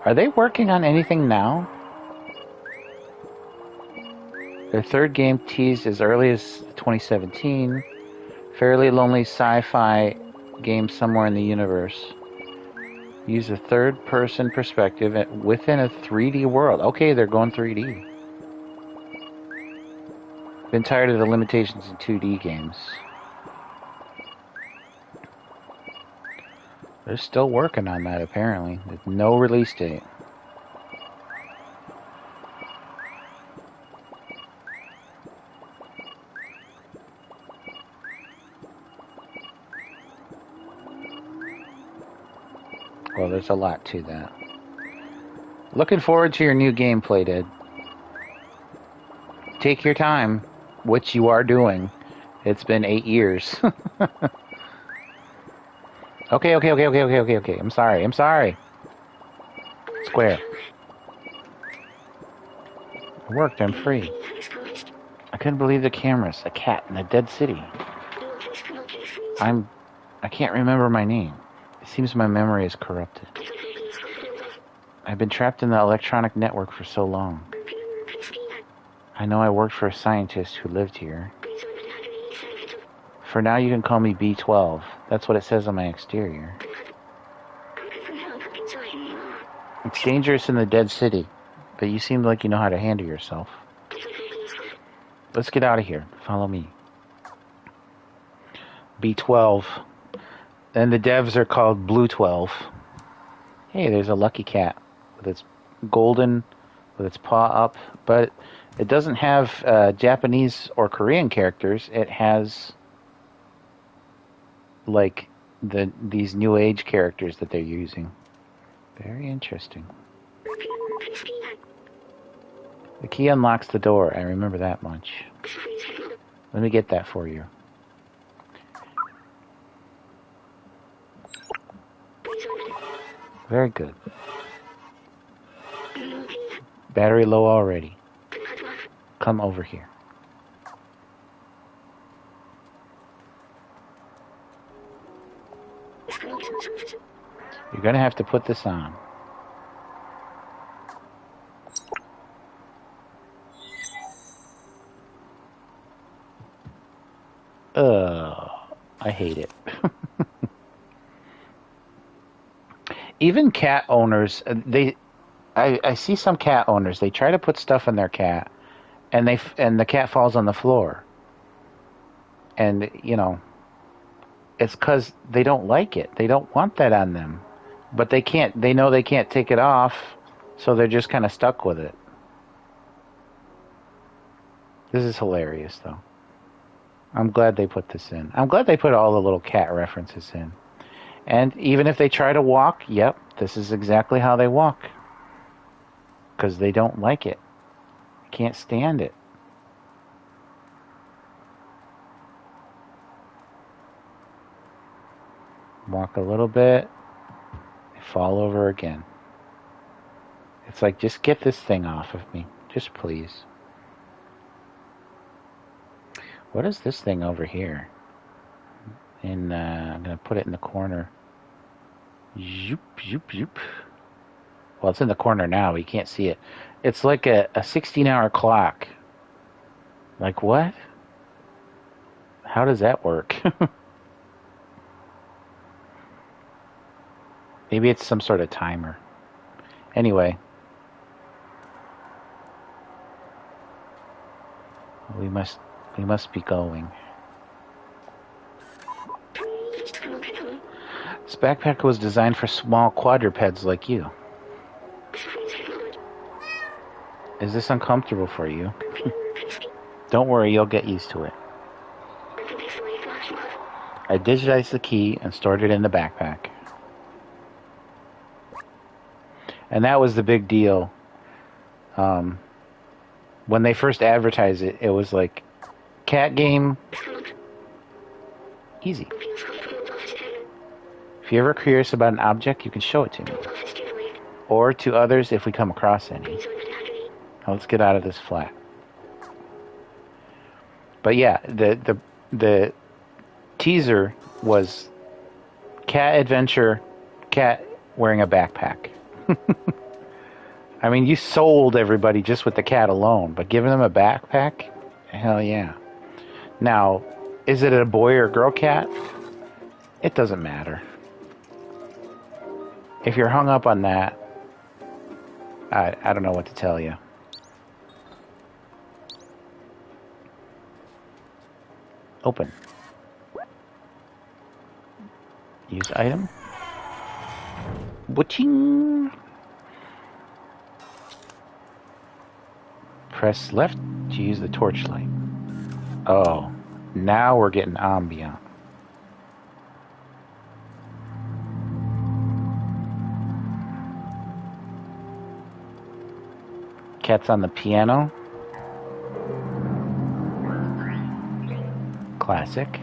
Are they working on anything now? Their third game teased as early as 2017. Fairly lonely sci-fi game somewhere in the universe. Use a third-person perspective within a 3D world. Okay, they're going 3D. Been tired of the limitations in 2D games. They're still working on that, apparently. There's no release date. Well, there's a lot to that. Looking forward to your new gameplay, Dad. Take your time, which you are doing. It's been 8 years. Okay. I'm sorry. Square. It worked, I'm free. I couldn't believe the cameras. A cat in a dead city. I can't remember my name. It seems my memory is corrupted. I've been trapped in the electronic network for so long. I know I worked for a scientist who lived here. For now, you can call me B12. That's what it says on my exterior. It's dangerous in the dead city, but you seem like you know how to handle yourself. Let's get out of here. Follow me. B12. And the devs are called Blue 12. Hey, there's a lucky cat with its golden, with its paw up, but it doesn't have Japanese or Korean characters. It has like these new age characters that they're using. Very interesting. The key unlocks the door. I remember that much. Let me get that for you. Very good. Battery low already. Come over here. You're gonna have to put this on. I hate it. Even cat owners, I see some cat owners, they try to put stuff in their cat, and the cat falls on the floor. And, you know, it's because they don't like it. They don't want that on them. But they know they can't take it off, so they're just kind of stuck with it. This is hilarious, though. I'm glad they put this in. I'm glad they put all the little cat references in. And even if they try to walk, yep, this is exactly how they walk. Because they don't like it. Can't stand it. Walk a little bit. They fall over again. It's like, just get this thing off of me. Just please. What is this thing over here? And I'm going to put it in the corner. Zoop, zoop, zoop. Well, it's in the corner now. You can't see it. It's like a 16-hour clock. Like, what? How does that work? Maybe it's some sort of timer. Anyway. We must be going. This backpack was designed for small quadrupeds like you. Is this uncomfortable for you? Don't worry, you'll get used to it. I digitized the key and stored it in the backpack. And that was the big deal. When they first advertised it, it was like, cat game, easy. If you're ever curious about an object, you can show it to me. Or to others if we come across any. Now let's get out of this flat. But yeah, the teaser was cat adventure, cat wearing a backpack. I mean, you sold everybody just with the cat alone, but giving them a backpack? Hell yeah. Now, is it a boy or girl cat? It doesn't matter. If you're hung up on that, I don't know what to tell you. Open. Use item. Waching. Press left to use the torchlight. Oh, now we're getting ambient. Cat's on the piano. Classic.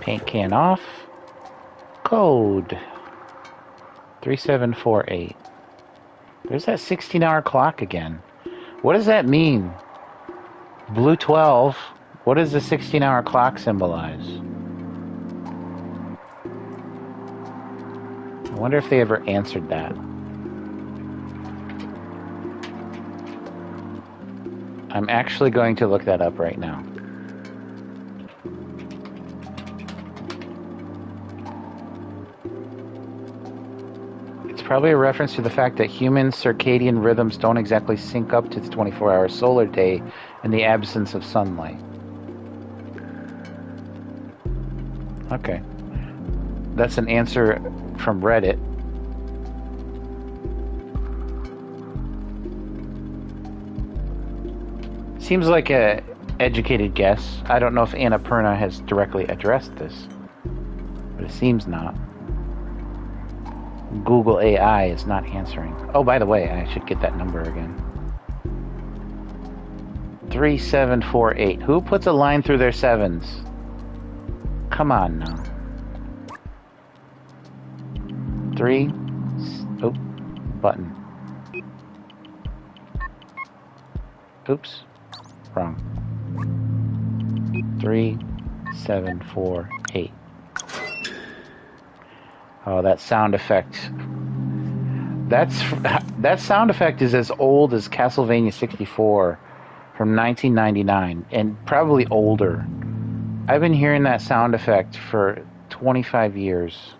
Paint can off. Code 3748. There's that 16-hour clock again. What does that mean? Blue 12. What does the 16-hour clock symbolize? I wonder if they ever answered that. I'm actually going to look that up right now. It's probably a reference to the fact that human circadian rhythms don't exactly sync up to the 24-hour solar day in the absence of sunlight. Okay. That's an answer from Reddit. Seems like a educated guess. I don't know if Annapurna has directly addressed this, but it seems not. Google AI is not answering. Oh, by the way, I should get that number again. 3748. Who puts a line through their sevens? Come on now. 3. Oh, button. Oops. Wrong. 3, 7, 4, 8. Oh, that sound effect. That sound effect is as old as Castlevania 64 from 1999, and probably older. I've been hearing that sound effect for 25 years.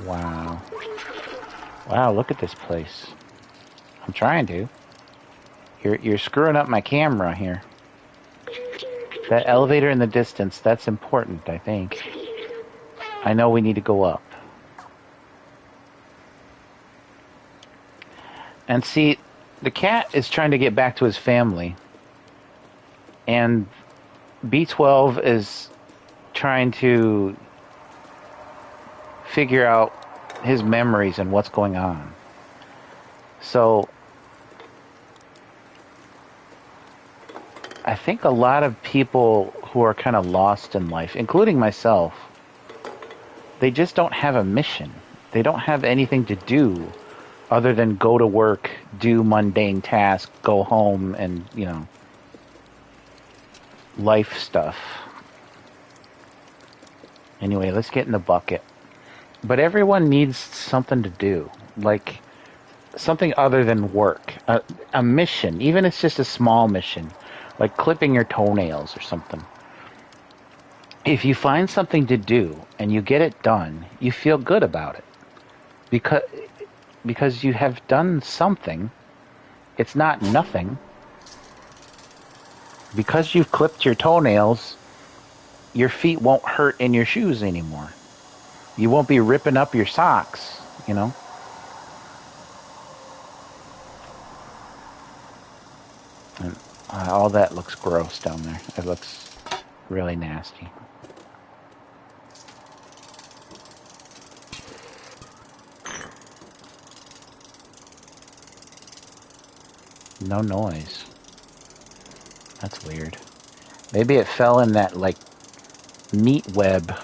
Wow. Wow, look at this place. I'm trying to. You're screwing up my camera here. That elevator in the distance, that's important, I think. I know we need to go up. And see, the cat is trying to get back to his family. And B12 is trying to figure out his memories and what's going on. So I think a lot of people who are kind of lost in life, including myself, they just don't have a mission. They don't have anything to do other than go to work, do mundane tasks, go home, and, you know, life stuff. Anyway, let's get in the bucket. But everyone needs something to do, like something other than work, a mission, even if it's just a small mission, like clipping your toenails or something. If you find something to do and you get it done, you feel good about it. Because you have done something. It's not nothing. Because you've clipped your toenails, your feet won't hurt in your shoes anymore. You won't be ripping up your socks, you know? And all that looks gross down there. It looks really nasty. No noise. That's weird. Maybe it fell in that, like, meat web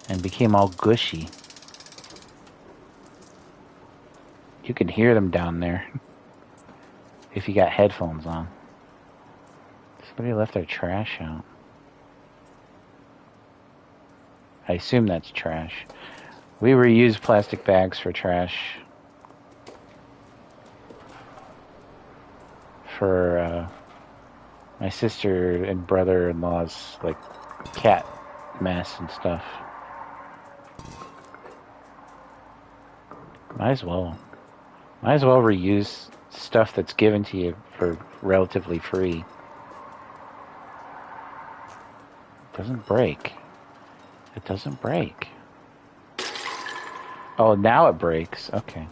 and became all gushy. You can hear them down there if you got headphones on. Somebody left their trash out. I assume that's trash. We reuse plastic bags for trash. For my sister and brother-in-law's, like, cat mess and stuff. Might as well reuse stuff that's given to you for relatively free. It doesn't break. It doesn't break. Oh, now it breaks. Okay.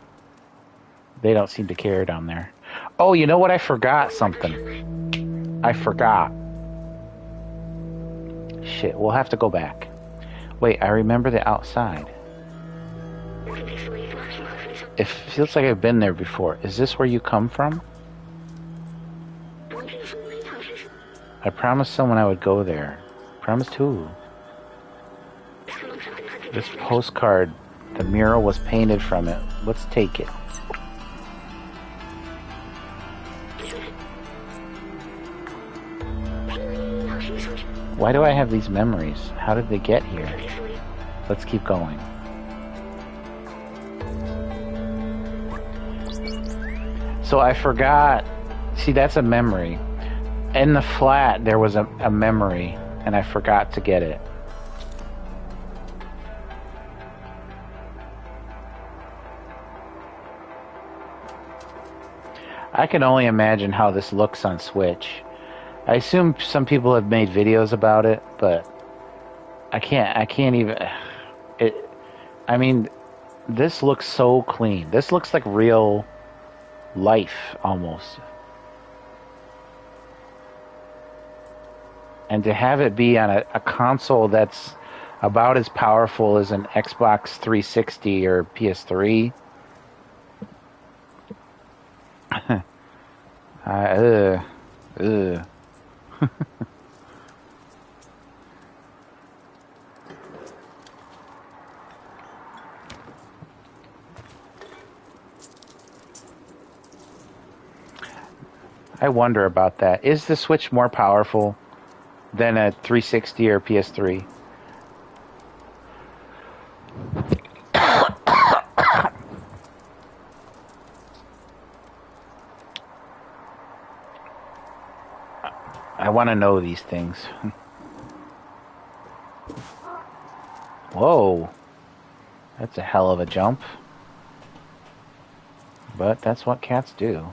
They don't seem to care down there. Oh, you know what? I forgot something. I forgot. Shit, we'll have to go back. Wait, I remember the outside. It feels like I've been there before. Is this where you come from? I promised someone I would go there. Promised who? This postcard, the mural was painted from it. Let's take it. Why do I have these memories? How did they get here? Let's keep going. So I forgot. See, that's a memory. In the flat, there was a memory, and I forgot to get it. I can only imagine how this looks on Switch. I assume some people have made videos about it, but I can't even. I mean, this looks so clean. This looks like real life, almost. And to have it be on a console that's about as powerful as an Xbox 360 or PS3. Ugh. Ugh. I wonder about that. Is the Switch more powerful than a 360 or PS3? I want to know these things. Whoa. That's a hell of a jump. But that's what cats do.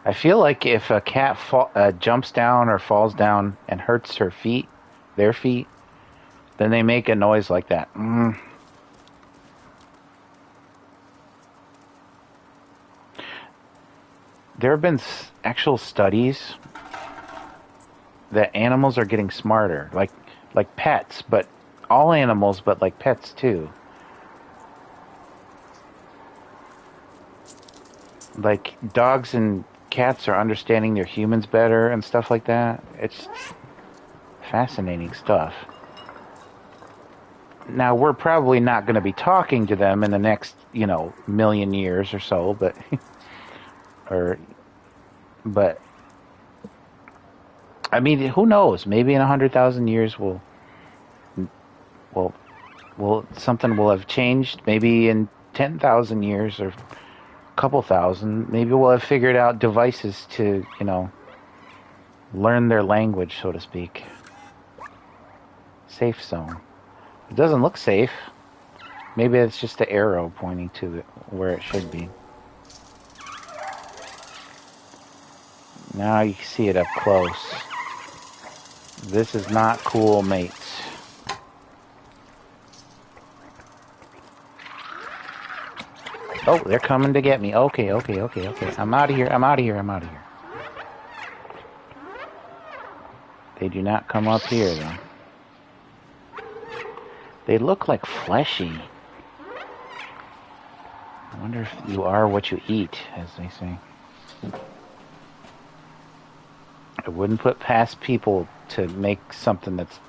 I feel like if a cat jumps down or falls down and hurts their feet, then they make a noise like that. There have been actual studies that animals are getting smarter, like pets, but all animals, but like pets too. Like dogs and cats are understanding their humans better and stuff like that. It's fascinating stuff. Now, we're probably not going to be talking to them in the next, million years or so, but I mean, who knows? Maybe in 100,000 years something will have changed. Maybe in 10,000 years or couple thousand, maybe we'll have figured out devices to, learn their language, so to speak. Safe zone. It doesn't look safe. Maybe it's just the arrow pointing to it where it should be. Now you can see it up close. This is not cool, mates. Oh, they're coming to get me. Okay. I'm out of here. They do not come up here, though. They look like fleshy. I wonder if you are what you eat, as they say. I wouldn't put past people to make something that's,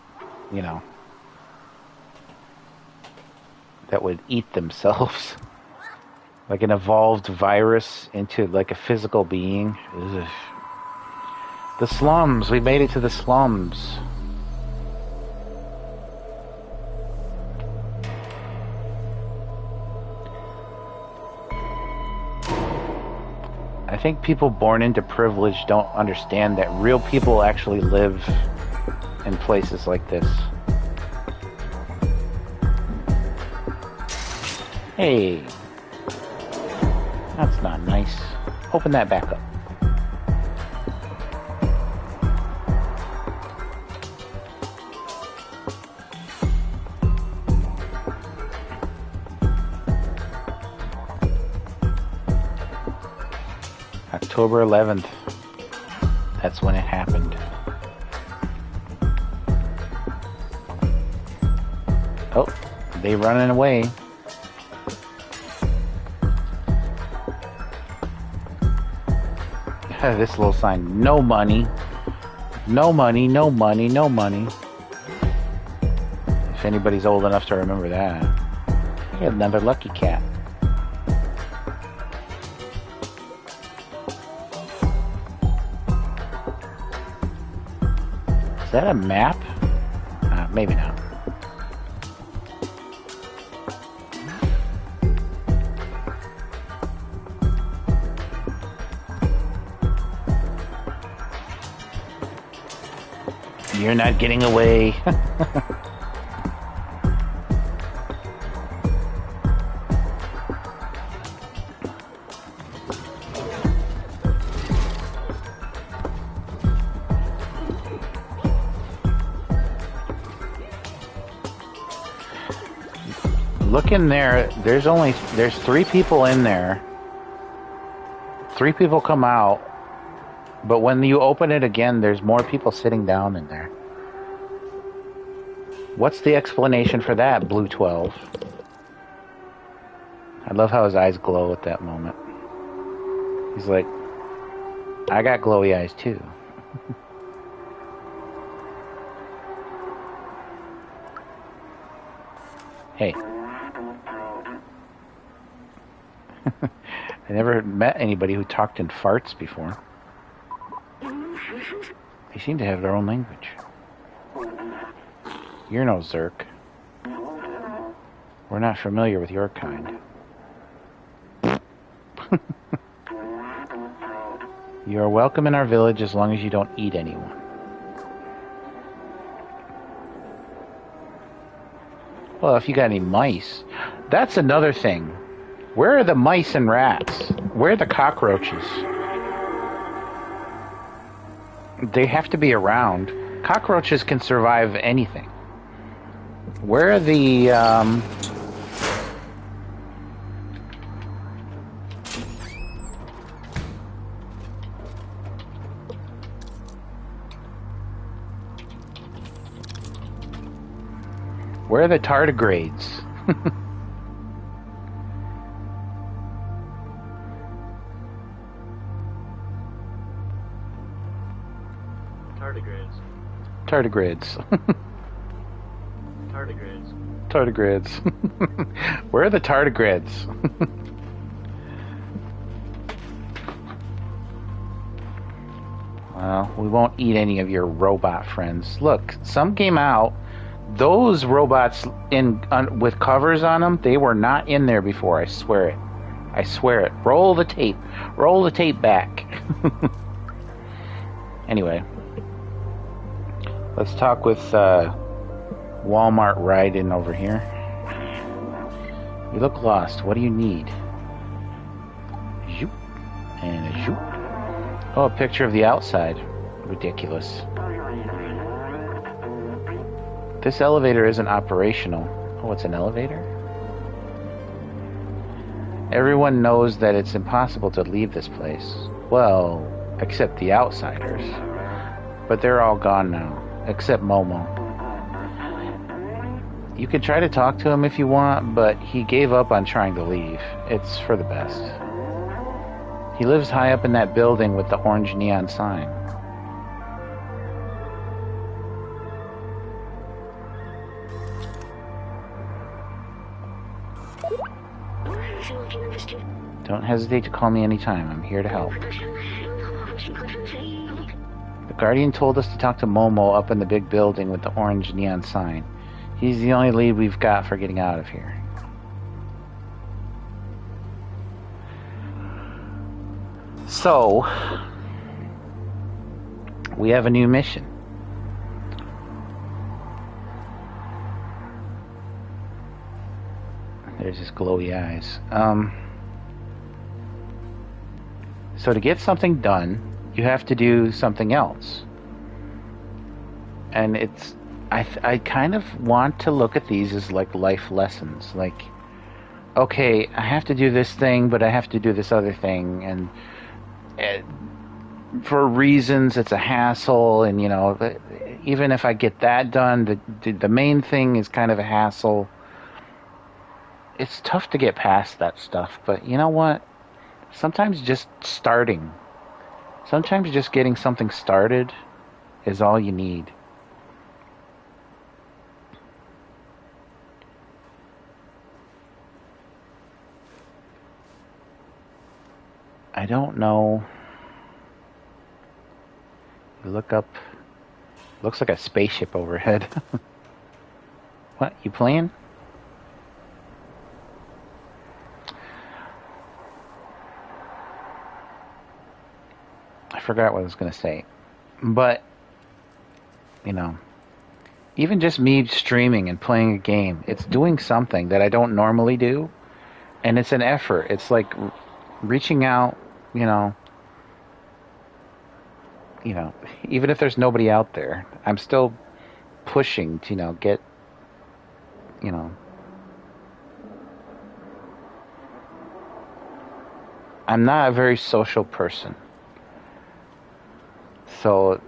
that would eat themselves. Like an evolved virus into like a physical being. Ugh. The slums. We made it to the slums. I think people born into privilege don't understand that real people actually live in places like this. Hey. That's not nice. Open that back up. October 11th. That's when it happened. Oh, they running away. This little sign, no money. No money, no money, no money. If anybody's old enough to remember that. I got another lucky cat. Is that a map? Maybe not. You're not getting away. Look in there. There's 3 people in there. 3 people come out, but when you open it again, there's more people sitting down in there. What's the explanation for that, Blue 12? I love how his eyes glow at that moment. He's like, I got glowy eyes too. Hey. I never met anybody who talked in farts before. They seem to have their own language. You're no Zerk. We're not familiar with your kind. You are welcome in our village as long as you don't eat anyone. Well, if you got any mice. That's another thing. Where are the mice and rats? Where are the cockroaches? They have to be around. Cockroaches can survive anything. Where are the, where are the tardigrades? Tardigrades. Tardigrades. Tardigrades. Tardigrades. Where are the tardigrades? Well, we won't eat any of your robot friends. Look, some came out. Those robots with covers on them, they were not in there before. I swear it. I swear it. Roll the tape. Roll the tape back. Anyway, let's talk with Walmart ride-in over here. You look lost. What do you need? Zoop. And a zoop. Oh, a picture of the outside. Ridiculous. This elevator isn't operational. Oh, it's an elevator? Everyone knows that it's impossible to leave this place. Well, except the outsiders. But they're all gone now. Except Momo. You can try to talk to him if you want, but he gave up on trying to leave. It's for the best. He lives high up in that building with the orange neon sign. Don't hesitate to call me anytime. I'm here to help. The Guardian told us to talk to Momo up in the big building with the orange neon sign. He's the only lead we've got for getting out of here. So, we have a new mission. There's his glowy eyes. So to get something done, you have to do something else. And it's... I kind of want to look at these as like life lessons. Like, okay, I have to do this thing, but I have to do this other thing. And for reasons, it's a hassle. And, you know, even if I get that done, the main thing is kind of a hassle. It's tough to get past that stuff. But you know what? Sometimes just starting. Sometimes just getting something started is all you need. I don't know. You look up. Looks like a spaceship overhead. What? You playing? I forgot what I was going to say. But, you know, even just me streaming and playing a game, it's doing something that I don't normally do. And it's an effort. It's like reaching out, you know, even if there's nobody out there, I'm still pushing to, get, I'm not a very social person. So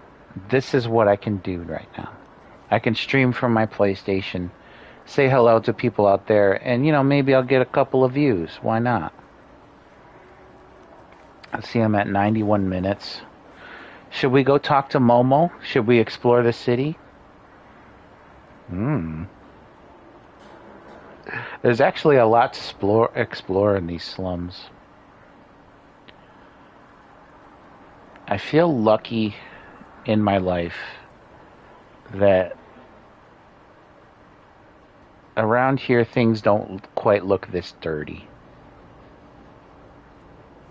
this is what I can do right now. I can stream from my PlayStation, say hello to people out there, and maybe I'll get a couple of views. Why not? Let's see, I'm at 91 minutes. Should we go talk to Momo? Should we explore the city? There's actually a lot to explore in these slums. I feel lucky in my life that around here things don't quite look this dirty.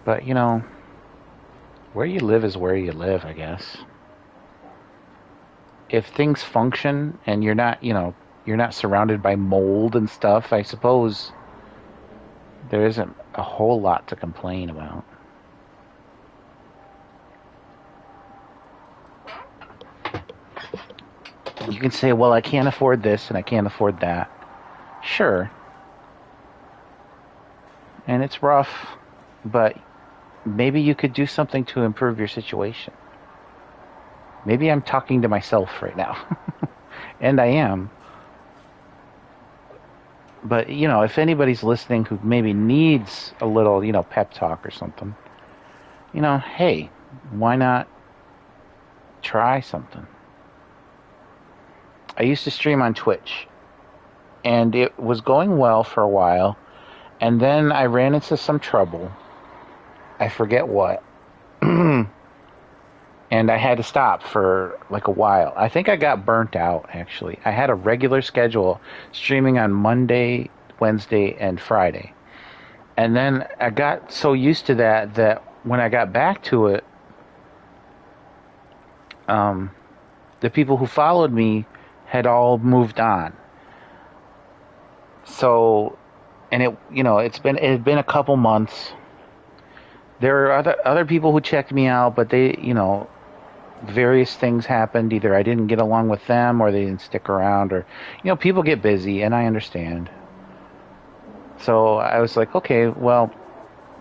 But where you live is where you live, I guess. If things function and you're not surrounded by mold and stuff, I suppose there isn't a whole lot to complain about. You can say, well, I can't afford this and I can't afford that. Sure. And it's rough, but maybe you could do something to improve your situation. Maybe I'm talking to myself right now. And I am. But, if anybody's listening who maybe needs a little, pep talk or something, hey, why not try something? I used to stream on Twitch, and it was going well for a while, and then I ran into some trouble. I forget what. And I had to stop for like a while. I think I got burnt out, actually. I had a regular schedule streaming on Monday, Wednesday, and Friday. And then I got so used to that when I got back to it, the people who followed me had all moved on. So, and it had been a couple months. There were other people who checked me out, but they, various things happened. Either I didn't get along with them, or they didn't stick around, or people get busy, and I understand. So I was like, okay, well,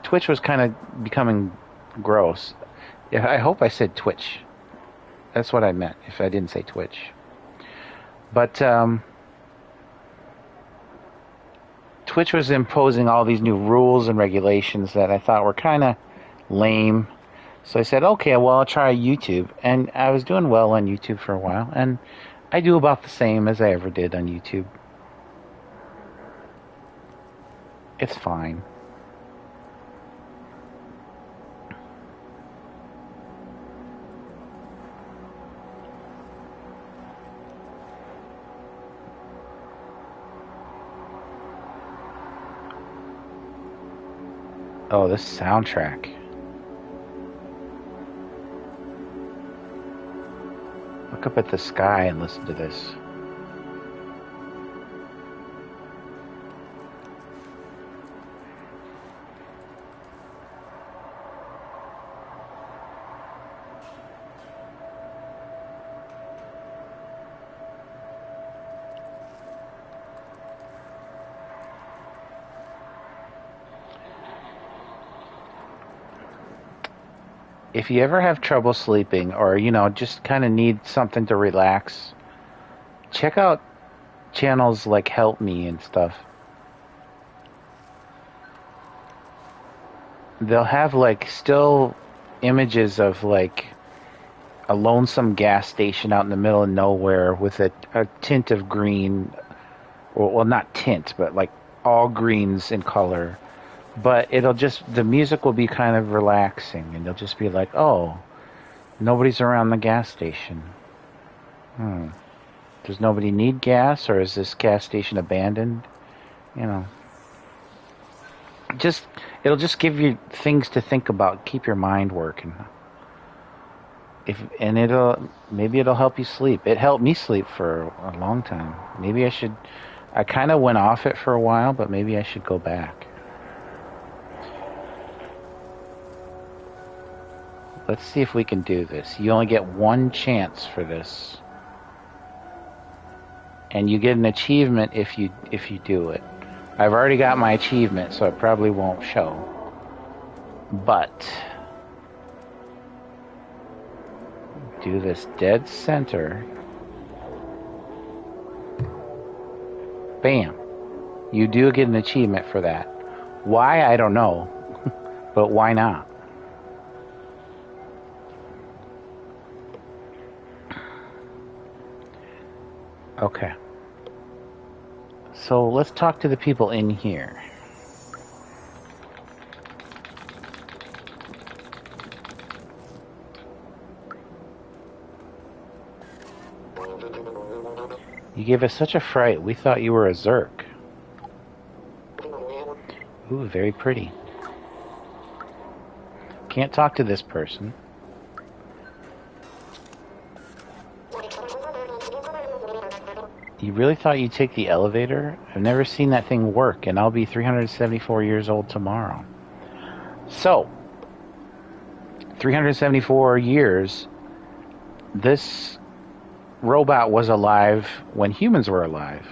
Twitch was kind of becoming gross. I hope I said Twitch. That's what I meant if I didn't say Twitch. But Twitch was imposing all these new rules and regulations that I thought were kind of lame. So I said, okay, well, I'll try YouTube. And I was doing well on YouTube for a while. And I do about the same as I ever did on YouTube. It's fine. Oh, this soundtrack. Look up at the sky and listen to this. If you ever have trouble sleeping, or just kind of need something to relax, check out channels like Help Me and stuff. They'll have like still images of like a lonesome gas station out in the middle of nowhere with a tint of green, or well, not tint, but like all greens in color. But the music will be kind of relaxing, and you'll just be like, oh, nobody's around the gas station. Does nobody need gas, or is this gas station abandoned? It'll just give you things to think about, keep your mind working. Maybe it'll help you sleep. It helped me sleep for a long time. I kind of went off it for a while, but maybe I should go back. Let's see if we can do this. You only get one chance for this. And you get an achievement if you do it. I've already got my achievement, so it probably won't show. But do this dead center. Bam. You do get an achievement for that. Why, I don't know. But why not? Okay. So let's talk to the people in here. You gave us such a fright. We thought you were a Zerk. Ooh, very pretty. Can't talk to this person. You really thought you'd take the elevator? I've never seen that thing work, and I'll be 374 years old tomorrow. So, 374 years, this robot was alive when humans were alive.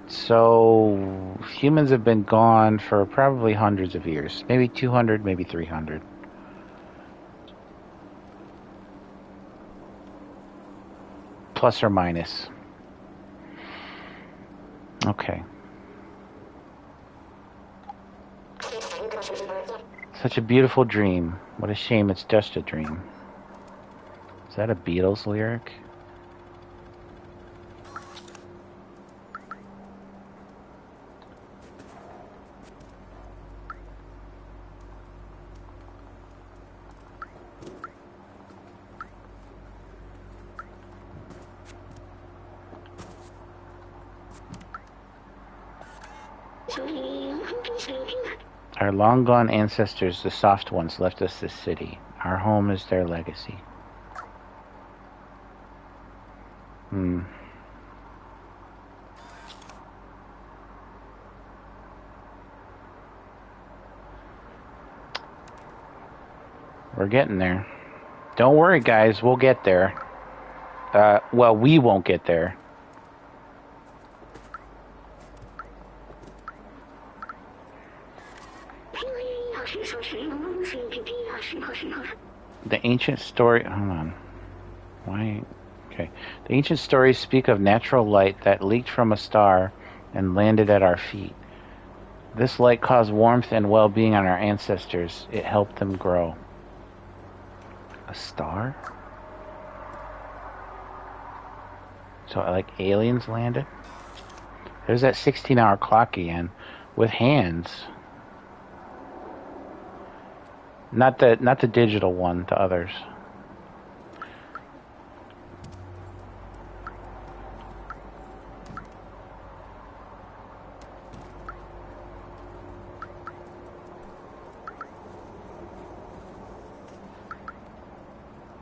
So, humans have been gone for probably hundreds of years. Maybe 200, maybe 300. Plus or minus. Okay. Such a beautiful dream. What a shame it's just a dream. Is that a Beatles lyric? Our long-gone ancestors, the soft ones, left us this city. Our home is their legacy. We're getting there. Don't worry, guys. We'll get there. Well, we won't get there. The ancient story... Hold on. Why... Okay. The ancient stories speak of natural light that leaked from a star and landed at our feet. This light caused warmth and well-being on our ancestors. It helped them grow. A star? So, like, aliens landed? There's that 16-hour clock again. With hands. Not the digital one, the others.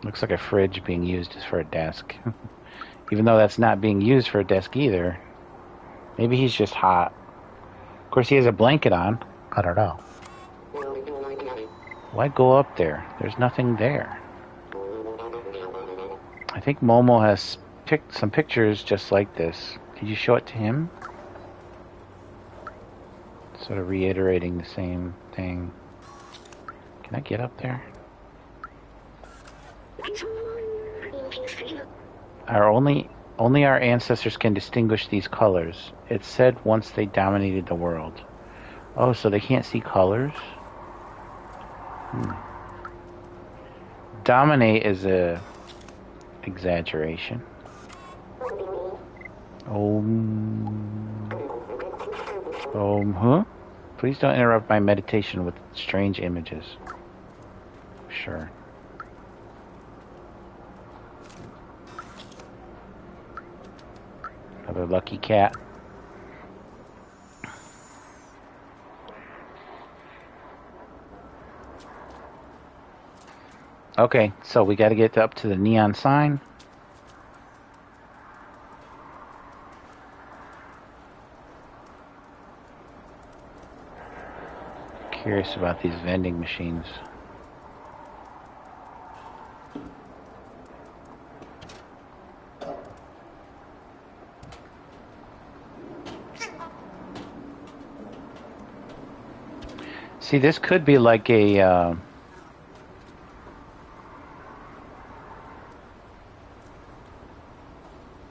Looks like a fridge being used as for a desk. Even though that's not being used for a desk either. Maybe he's just hot. Of course, he has a blanket on. I don't know. Why go up there? There's nothing there. I think Momo has picked some pictures just like this. Did you show it to him? Sort of reiterating the same thing. Can I get up there? Only our ancestors can distinguish these colors. It's said once they dominated the world. Oh, so they can't see colors? Dominate is a exaggeration. Huh? Please don't interrupt my meditation with strange images. Sure. Another lucky cat. Okay, so we got to get up to the neon sign. Curious about these vending machines. See, this could be like a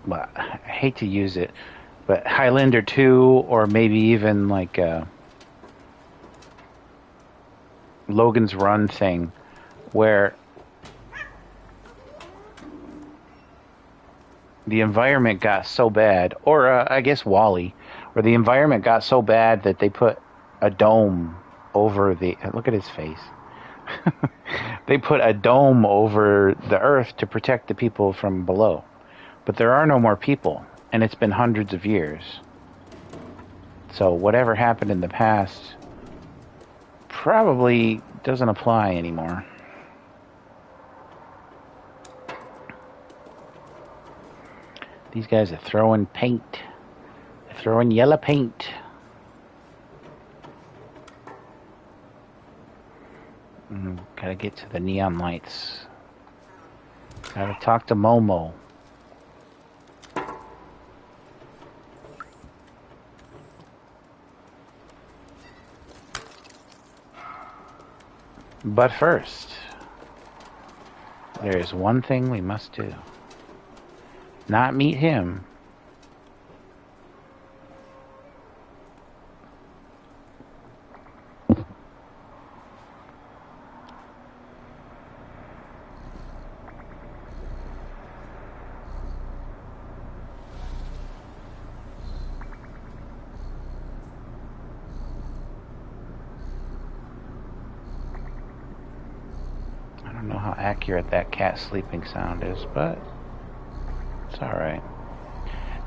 well, I hate to use it, but Highlander 2, or maybe even like a Logan's Run thing, where the environment got so bad, or I guess Wall-E, where the environment got so bad that they put a dome over the. Look at his face. They put a dome over the Earth to protect the people from below. But there are no more people, and it's been hundreds of years. So whatever happened in the past probably doesn't apply anymore. These guys are throwing paint. They're throwing yellow paint. Gotta get to the neon lights. Gotta talk to Momo. But first, there is one thing we must do. Not meet him. I don't know how accurate that cat sleeping sound is, but it's alright.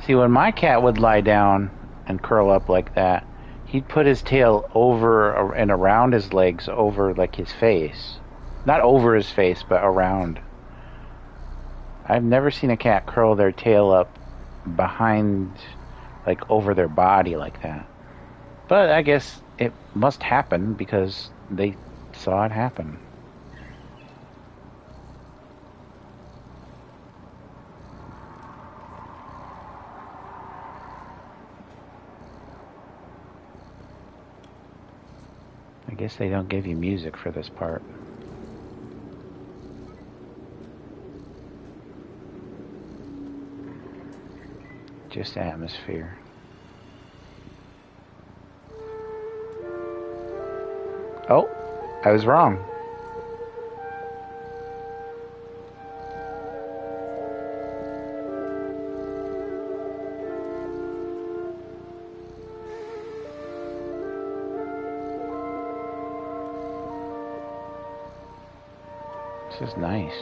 See, when my cat would lie down and curl up like that, he'd put his tail over and around his legs, over like his face. Not over his face, but around. I've never seen a cat curl their tail up behind, like over their body like that. But I guess it must happen because they saw it happen. I guess they don't give you music for this part. Just atmosphere. Oh, I was wrong. This is nice.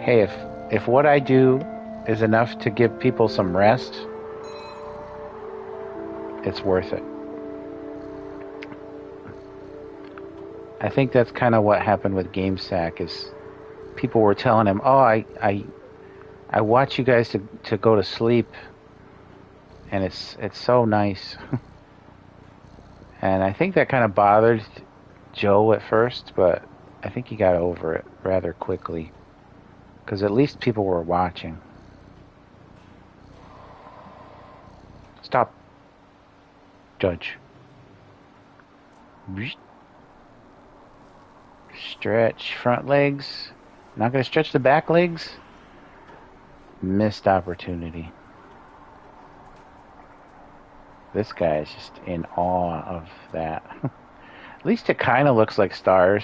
Hey, if what I do is enough to give people some rest, it's worth it. I think that's kind of what happened with GameSack. Is people were telling him, "Oh, I watch you guys to go to sleep, and it's so nice." And I think that kind of bothered Joe at first, but I think he got over it rather quickly, because at least people were watching. Stop, Judge. Stretch front legs. Not going to stretch the back legs? Missed opportunity. This guy is just in awe of that. At least it kind of looks like stars.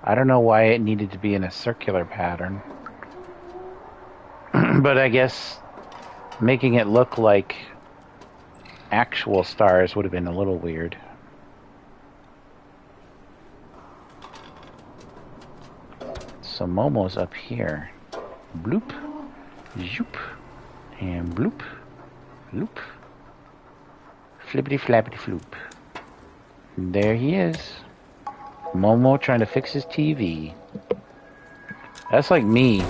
I don't know why it needed to be in a circular pattern. But I guess making it look like actual stars would have been a little weird. So Momo's up here. Bloop. Zoop. And bloop. Loop. Flippity flappity floop. There he is. Momo trying to fix his TV. That's like me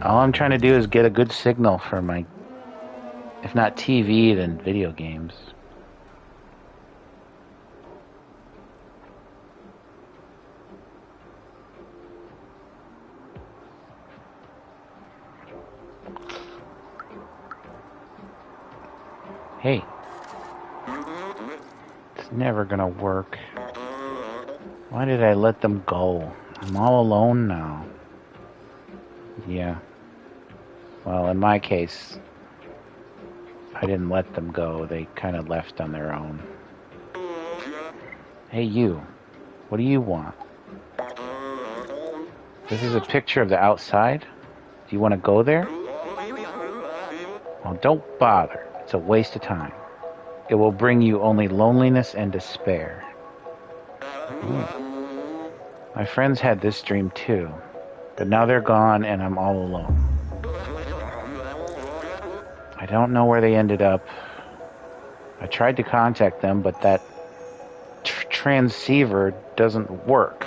All I'm trying to do is get a good signal for my, if not TV, then video games. Hey. It's never gonna work. Why did I let them go? I'm all alone now. Yeah. Well, in my case, I didn't let them go. They kind of left on their own. Hey, you. What do you want? This is a picture of the outside? Do you want to go there? Well, don't bother. It's a waste of time. It will bring you only loneliness and despair. Ooh. My friends had this dream too, but now they're gone and I'm all alone. I don't know where they ended up. I tried to contact them, but that transceiver doesn't work.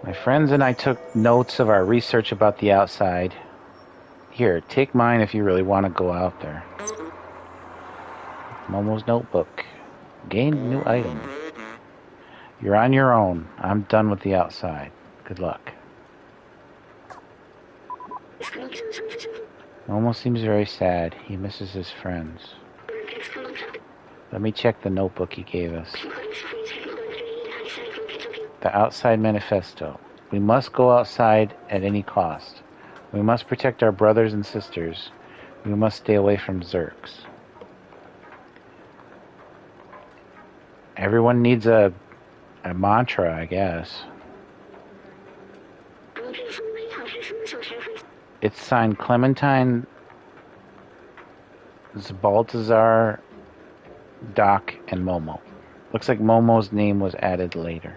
My friends and I took notes of our research about the outside. Here, take mine if you really want to go out there. Momo's notebook. Gain new item. You're on your own. I'm done with the outside. Good luck. Momo seems very sad. He misses his friends. Let me check the notebook he gave us. The outside manifesto. We must go outside at any cost. We must protect our brothers and sisters. We must stay away from Zerks. Everyone needs a mantra, I guess. It's signed Clementine, Baltazar, Doc, and Momo. Looks like Momo's name was added later.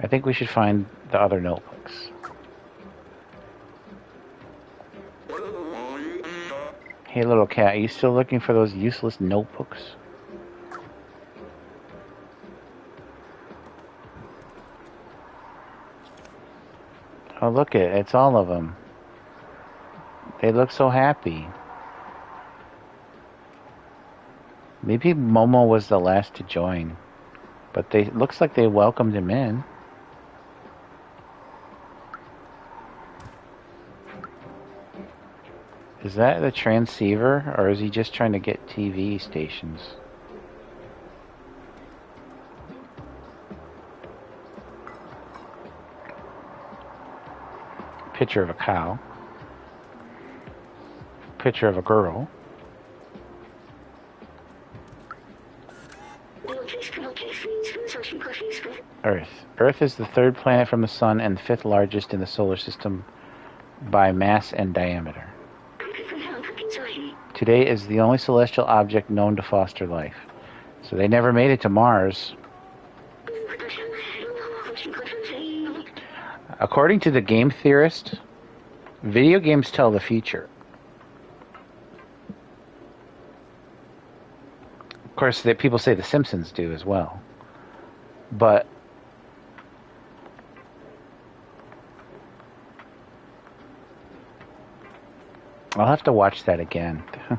I think we should find the other notebooks. Hey, little cat, are you still looking for those useless notebooks? Oh, look it, it's all of them. They look so happy. Maybe Momo was the last to join, but looks like they welcomed him in. Is that the transceiver, or is he just trying to get TV stations? Picture of a cow. Picture of a girl. Earth. Earth is the third planet from the Sun and the fifth largest in the solar system by mass and diameter. Today is the only celestial object known to foster life. So they never made it to Mars. According to the game theorist, video games tell the future. Of course, people say The Simpsons do as well. But I'll have to watch that again. Of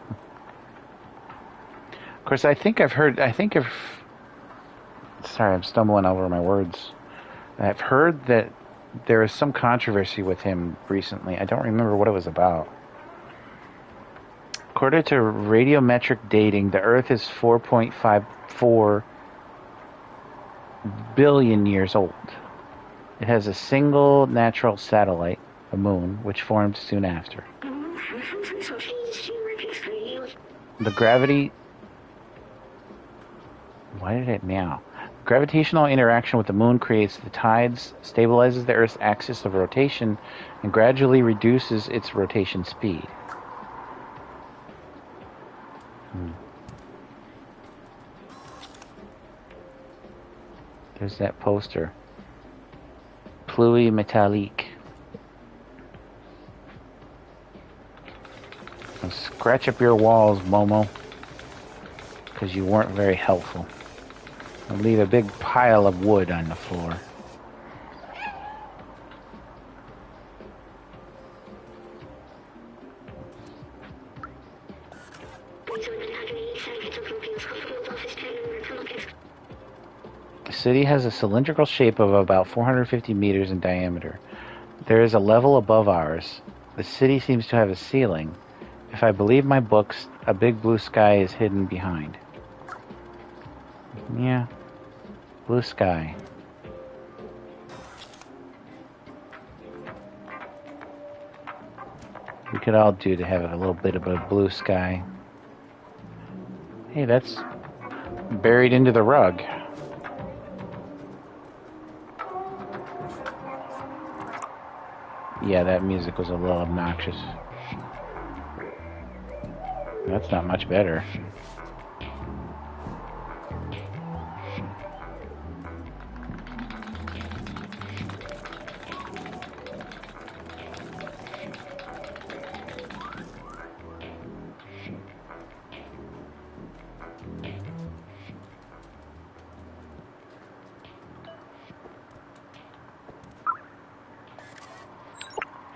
course, sorry, I'm stumbling over my words. I've heard that there was some controversy with him recently. I don't remember what it was about. According to radiometric dating, the Earth is 4.54 billion years old. It has a single natural satellite, the Moon, which formed soon after. The gravity... Why did it meow? Gravitational interaction with the Moon creates the tides, stabilizes the Earth's axis of rotation, and gradually reduces its rotation speed. There's that poster. Pluie Metallique. Now scratch up your walls, Momo, because you weren't very helpful. I'll leave a big pile of wood on the floor. city has a cylindrical shape of about 450 meters in diameter. There is a level above ours. The city seems to have a ceiling. If I believe my books, a big blue sky is hidden behind. Yeah, blue sky. We could all do to have a little bit of a blue sky. Hey, that's buried into the rug. Yeah, that music was a little obnoxious. That's not much better.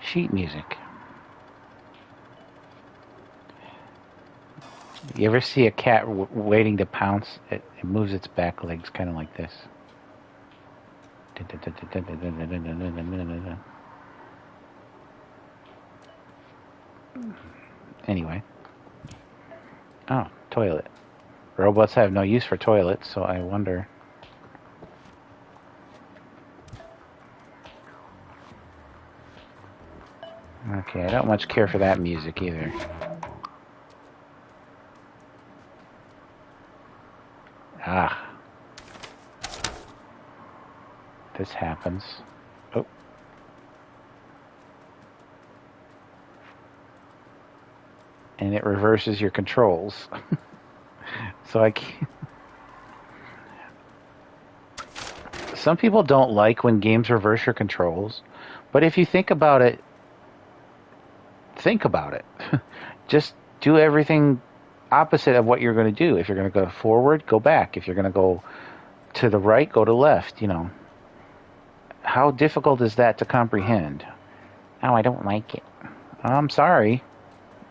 Sheet music. You ever see a cat waiting to pounce? It moves its back legs kind of like this. Anyway. Oh, toilet. Robots have no use for toilets, so I wonder. Okay, I don't much care for that music either. Ah. This happens. Oh. And it reverses your controls. So I can't... Some people don't like when games reverse your controls, but if you think about it, just do everything opposite of what you're going to do. If you're going to go forward, go back. If you're going to go to the right, go to left, you know. How difficult is that to comprehend? Oh, I don't like it. I'm sorry,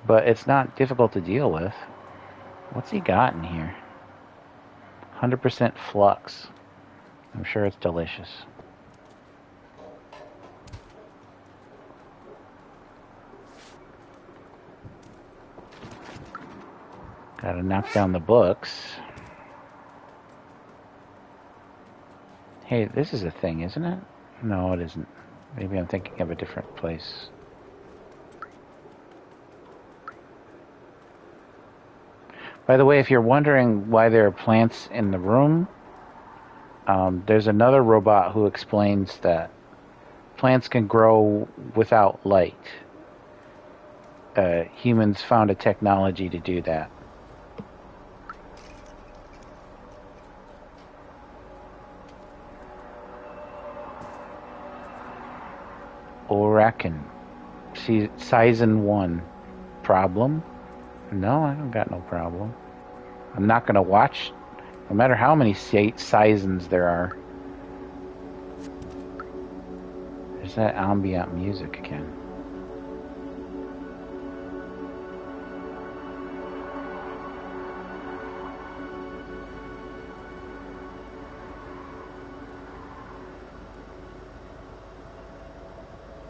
but it's not difficult to deal with. What's he got in here? 100% flux. I'm sure it's delicious. Gotta knock down the books. Hey, this is a thing, isn't it? No, it isn't. Maybe I'm thinking of a different place. By the way, if you're wondering why there are plants in the room, there's another robot who explains that plants can grow without light. Humans found a technology to do that. Orakin. Season 1. Problem? No, I don't got no problem. I'm not going to watch, no matter how many seasons there are. There's that ambient music again.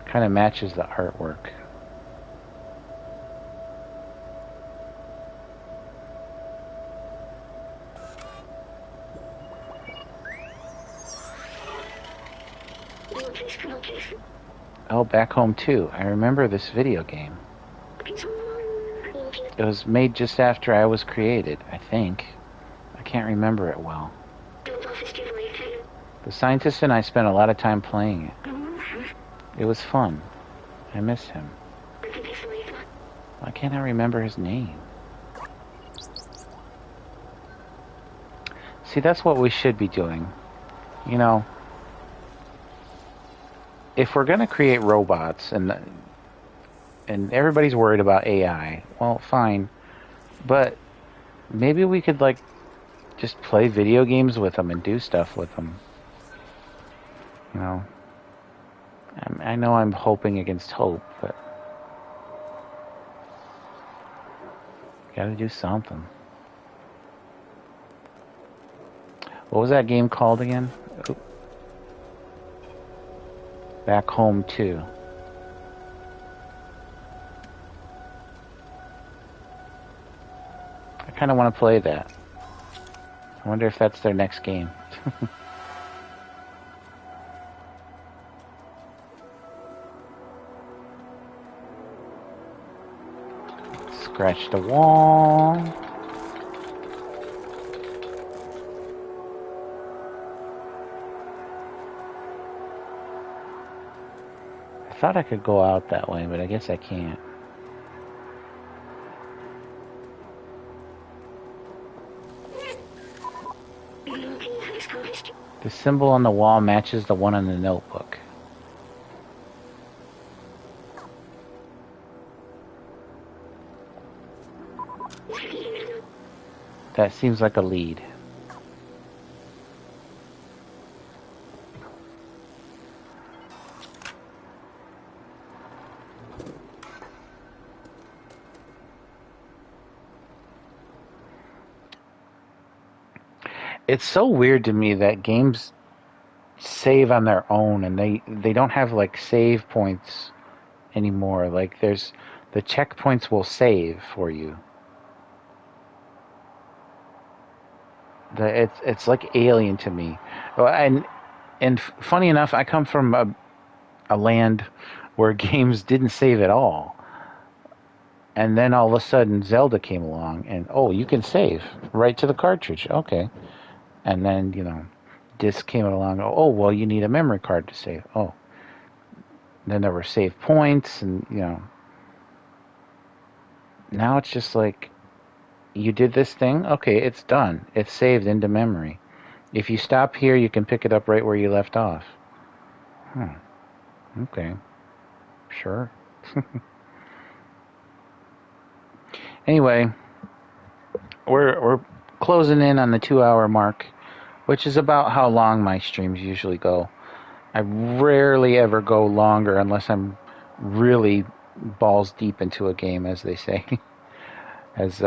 Kind of matches the artwork. Oh, Back Home 2. I remember this video game. It was made just after I was created, I think. I can't remember it well. The scientist and I spent a lot of time playing it. It was fun. I miss him. Why can't I remember his name? See, that's what we should be doing. You know, if we're going to create robots and everybody's worried about AI, well, fine. But maybe we could, like, just play video games with them and do stuff with them. You know? I know I'm hoping against hope, but gotta do something. What was that game called again? Oop, Back Home 2. I kind of want to play that. I wonder if that's their next game. Scratch the wall. I thought I could go out that way, but I guess I can't. The symbol on the wall matches the one on the notebook. That seems like a lead. It's so weird to me that games save on their own and they don't have like save points anymore. Like there's the checkpoints will save for you. It's like alien to me. And funny enough, I come from a land where games didn't save at all. And then all of a sudden Zelda came along and oh, you can save right to the cartridge. Okay. And then, disc came along. Oh, well, you need a memory card to save. Oh. Then there were save points and, now it's just like you did this thing. Okay, it's done. It's saved into memory. If you stop here, you can pick it up right where you left off. Okay. Sure. Anyway, we're closing in on the 2 hour mark, which is about how long my streams usually go. I rarely ever go longer unless I'm really balls deep into a game, as they say. As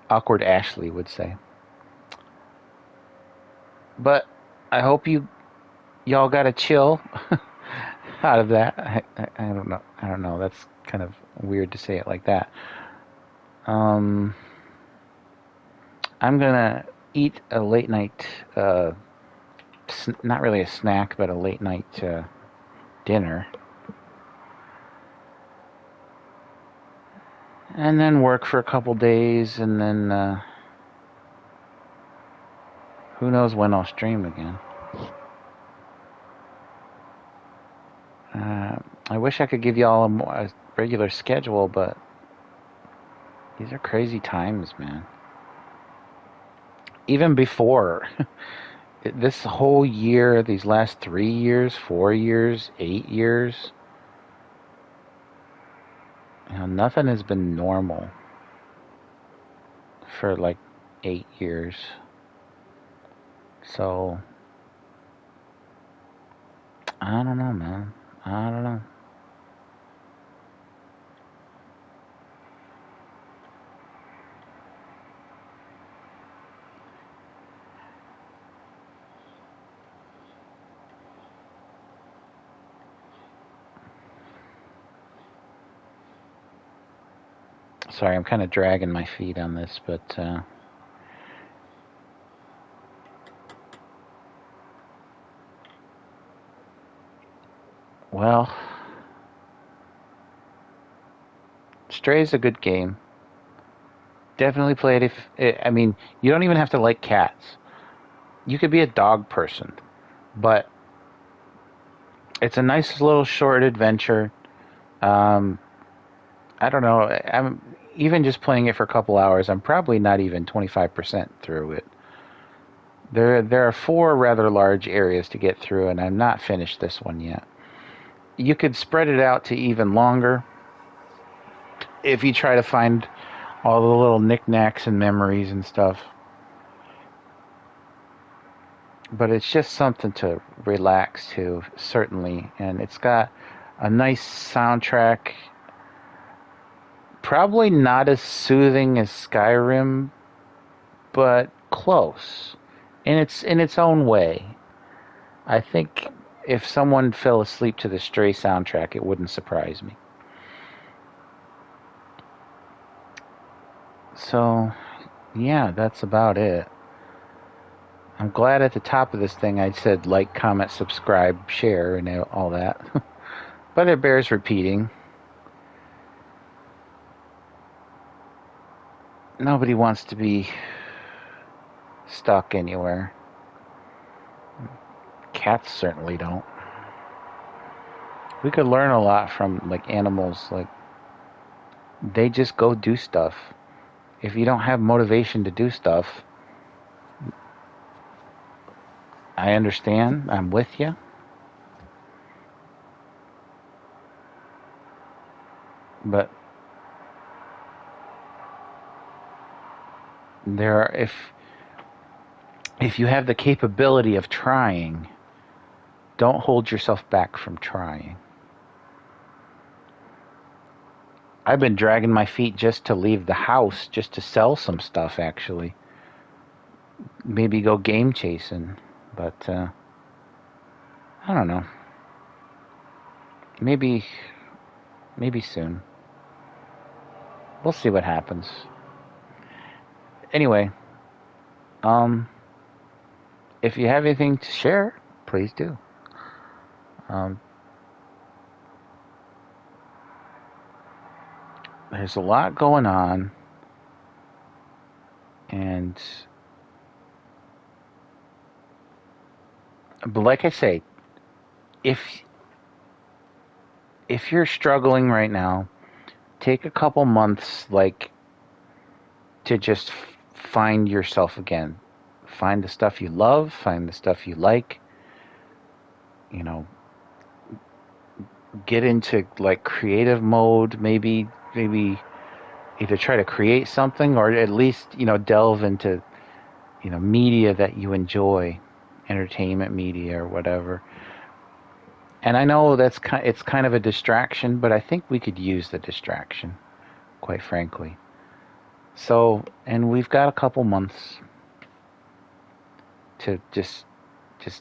Awkward Ashley would say. But I hope y'all got a chill out of that. I don't know. I don't know. That's kind of weird to say it like that. I'm gonna eat a late night, not really a snack, but a late night dinner, and then work for a couple days, and then who knows when I'll stream again. I wish I could give y'all a regular schedule, but these are crazy times, man. Even before this whole year, these last 3 years, 4 years, 8 years, nothing has been normal for like 8 years. So, I don't know, man. I don't know. Sorry, I'm kind of dragging my feet on this, but well, Stray's a good game. Definitely play it if I mean, you don't even have to like cats. You could be a dog person, but it's a nice little short adventure. Um, I don't know. I'm even just playing it for a couple hours. I'm probably not even 25% through it. There are 4 rather large areas to get through, and I'm not finished this one yet. You could spread it out to even longer if you try to find all the little knickknacks and memories and stuff. But it's just something to relax to, certainly. And it's got a nice soundtrack. Probably not as soothing as Skyrim, but close in its own way. I think if someone fell asleep to the Stray soundtrack, it wouldn't surprise me. So, yeah, that's about it. I'm glad at the top of this thing I said like, comment, subscribe, share, and all that. But it bears repeating. Nobody wants to be stuck anywhere. Cats certainly don't. We could learn a lot from like animals. Like, they just go do stuff. If you don't have motivation to do stuff, I understand. I'm with you. But there are, if you have the capability of trying, don't hold yourself back from trying. I've been dragging my feet just to leave the house, just to sell some stuff, actually. Maybe go game chasing. But, I don't know. Maybe, maybe soon. We'll see what happens. Anyway, if you have anything to share, please do. Um, there's a lot going on, but like I say, if you're struggling right now, take a couple months, like, to just find yourself again. Find the stuff you love, find the stuff you like. You know, get into like creative mode, maybe either try to create something or at least, delve into, media that you enjoy, entertainment media or whatever. And I know it's kind of a distraction, but I think we could use the distraction, quite frankly. So, and we've got a couple months to just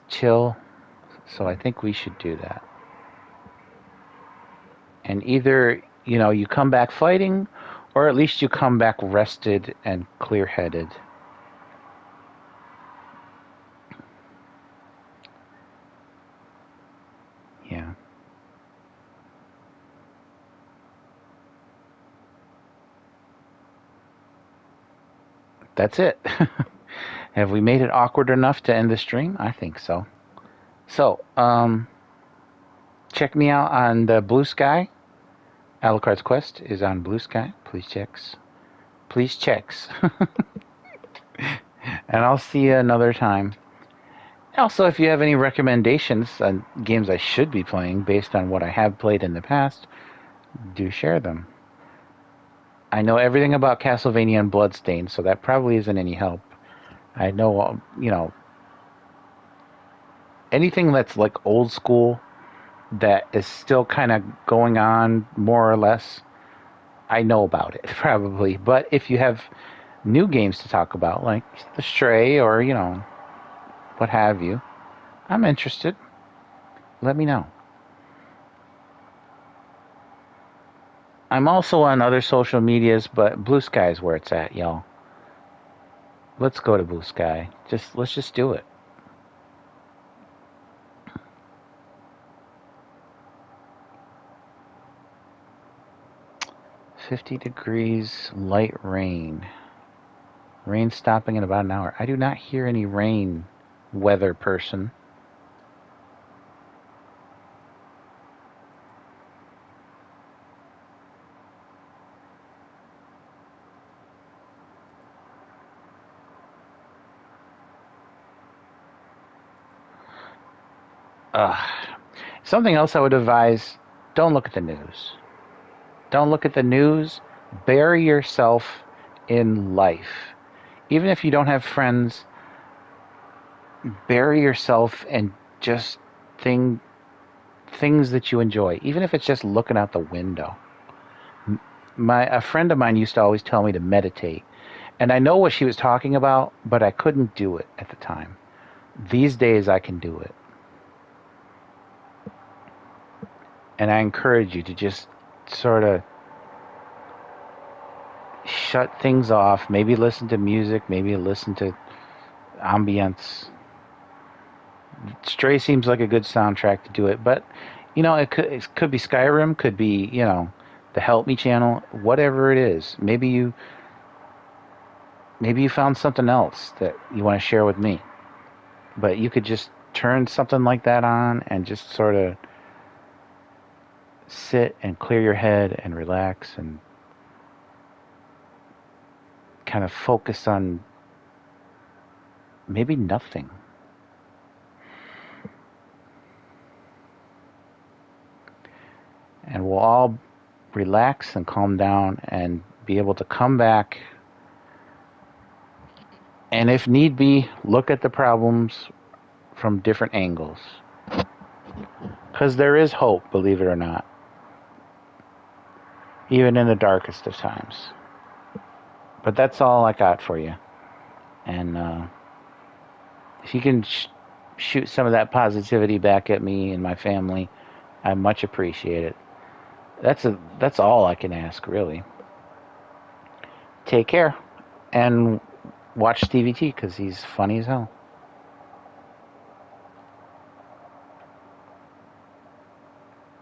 chill. So I think we should do that. And either, you come back fighting, or at least you come back rested and clear-headed. Yeah. That's it. Have we made it awkward enough to end the stream? I think so. So, check me out on the Blue Sky. Alucard's Quest is on Blue Sky. Please checks. Please checks. And I'll see you another time. Also, if you have any recommendations on games I should be playing based on what I have played in the past, do share them. I know everything about Castlevania and Bloodstained, so that probably isn't any help. I know, anything that's like old school that is still kind of going on more or less, I know about it probably. But if you have new games to talk about, like The Stray or, what have you, I'm interested. Let me know. I'm also on other social medias, but Blue Sky is where it's at, y'all. Let's go to Blue Sky. Let's just do it. $50 light rain. Rain stopping in about an hour. I do not hear any rain, weather person. Something else I would advise, don't look at the news. Don't look at the news. Bury yourself in life. Even if you don't have friends, bury yourself and just things that you enjoy. Even if it's just looking out the window. A friend of mine used to always tell me to meditate. And I know what she was talking about, but I couldn't do it at the time. These days I can do it. And I encourage you to just sort of shut things off, maybe listen to music, maybe listen to ambience. Stray seems like a good soundtrack to do it, but it could be Skyrim, could be, the Help Me channel, whatever it is. Maybe you found something else that you want to share with me. But you could just turn something like that on and just sort of sit and clear your head and relax and kind of focus on maybe nothing. And we'll all relax and calm down and be able to come back and, if need be, look at the problems from different angles. Because there is hope, believe it or not, even in the darkest of times. But that's all I got for you. And if you can shoot some of that positivity back at me and my family, I much appreciate it. That's all I can ask, really. Take care and watch Stevie T because he's funny as hell.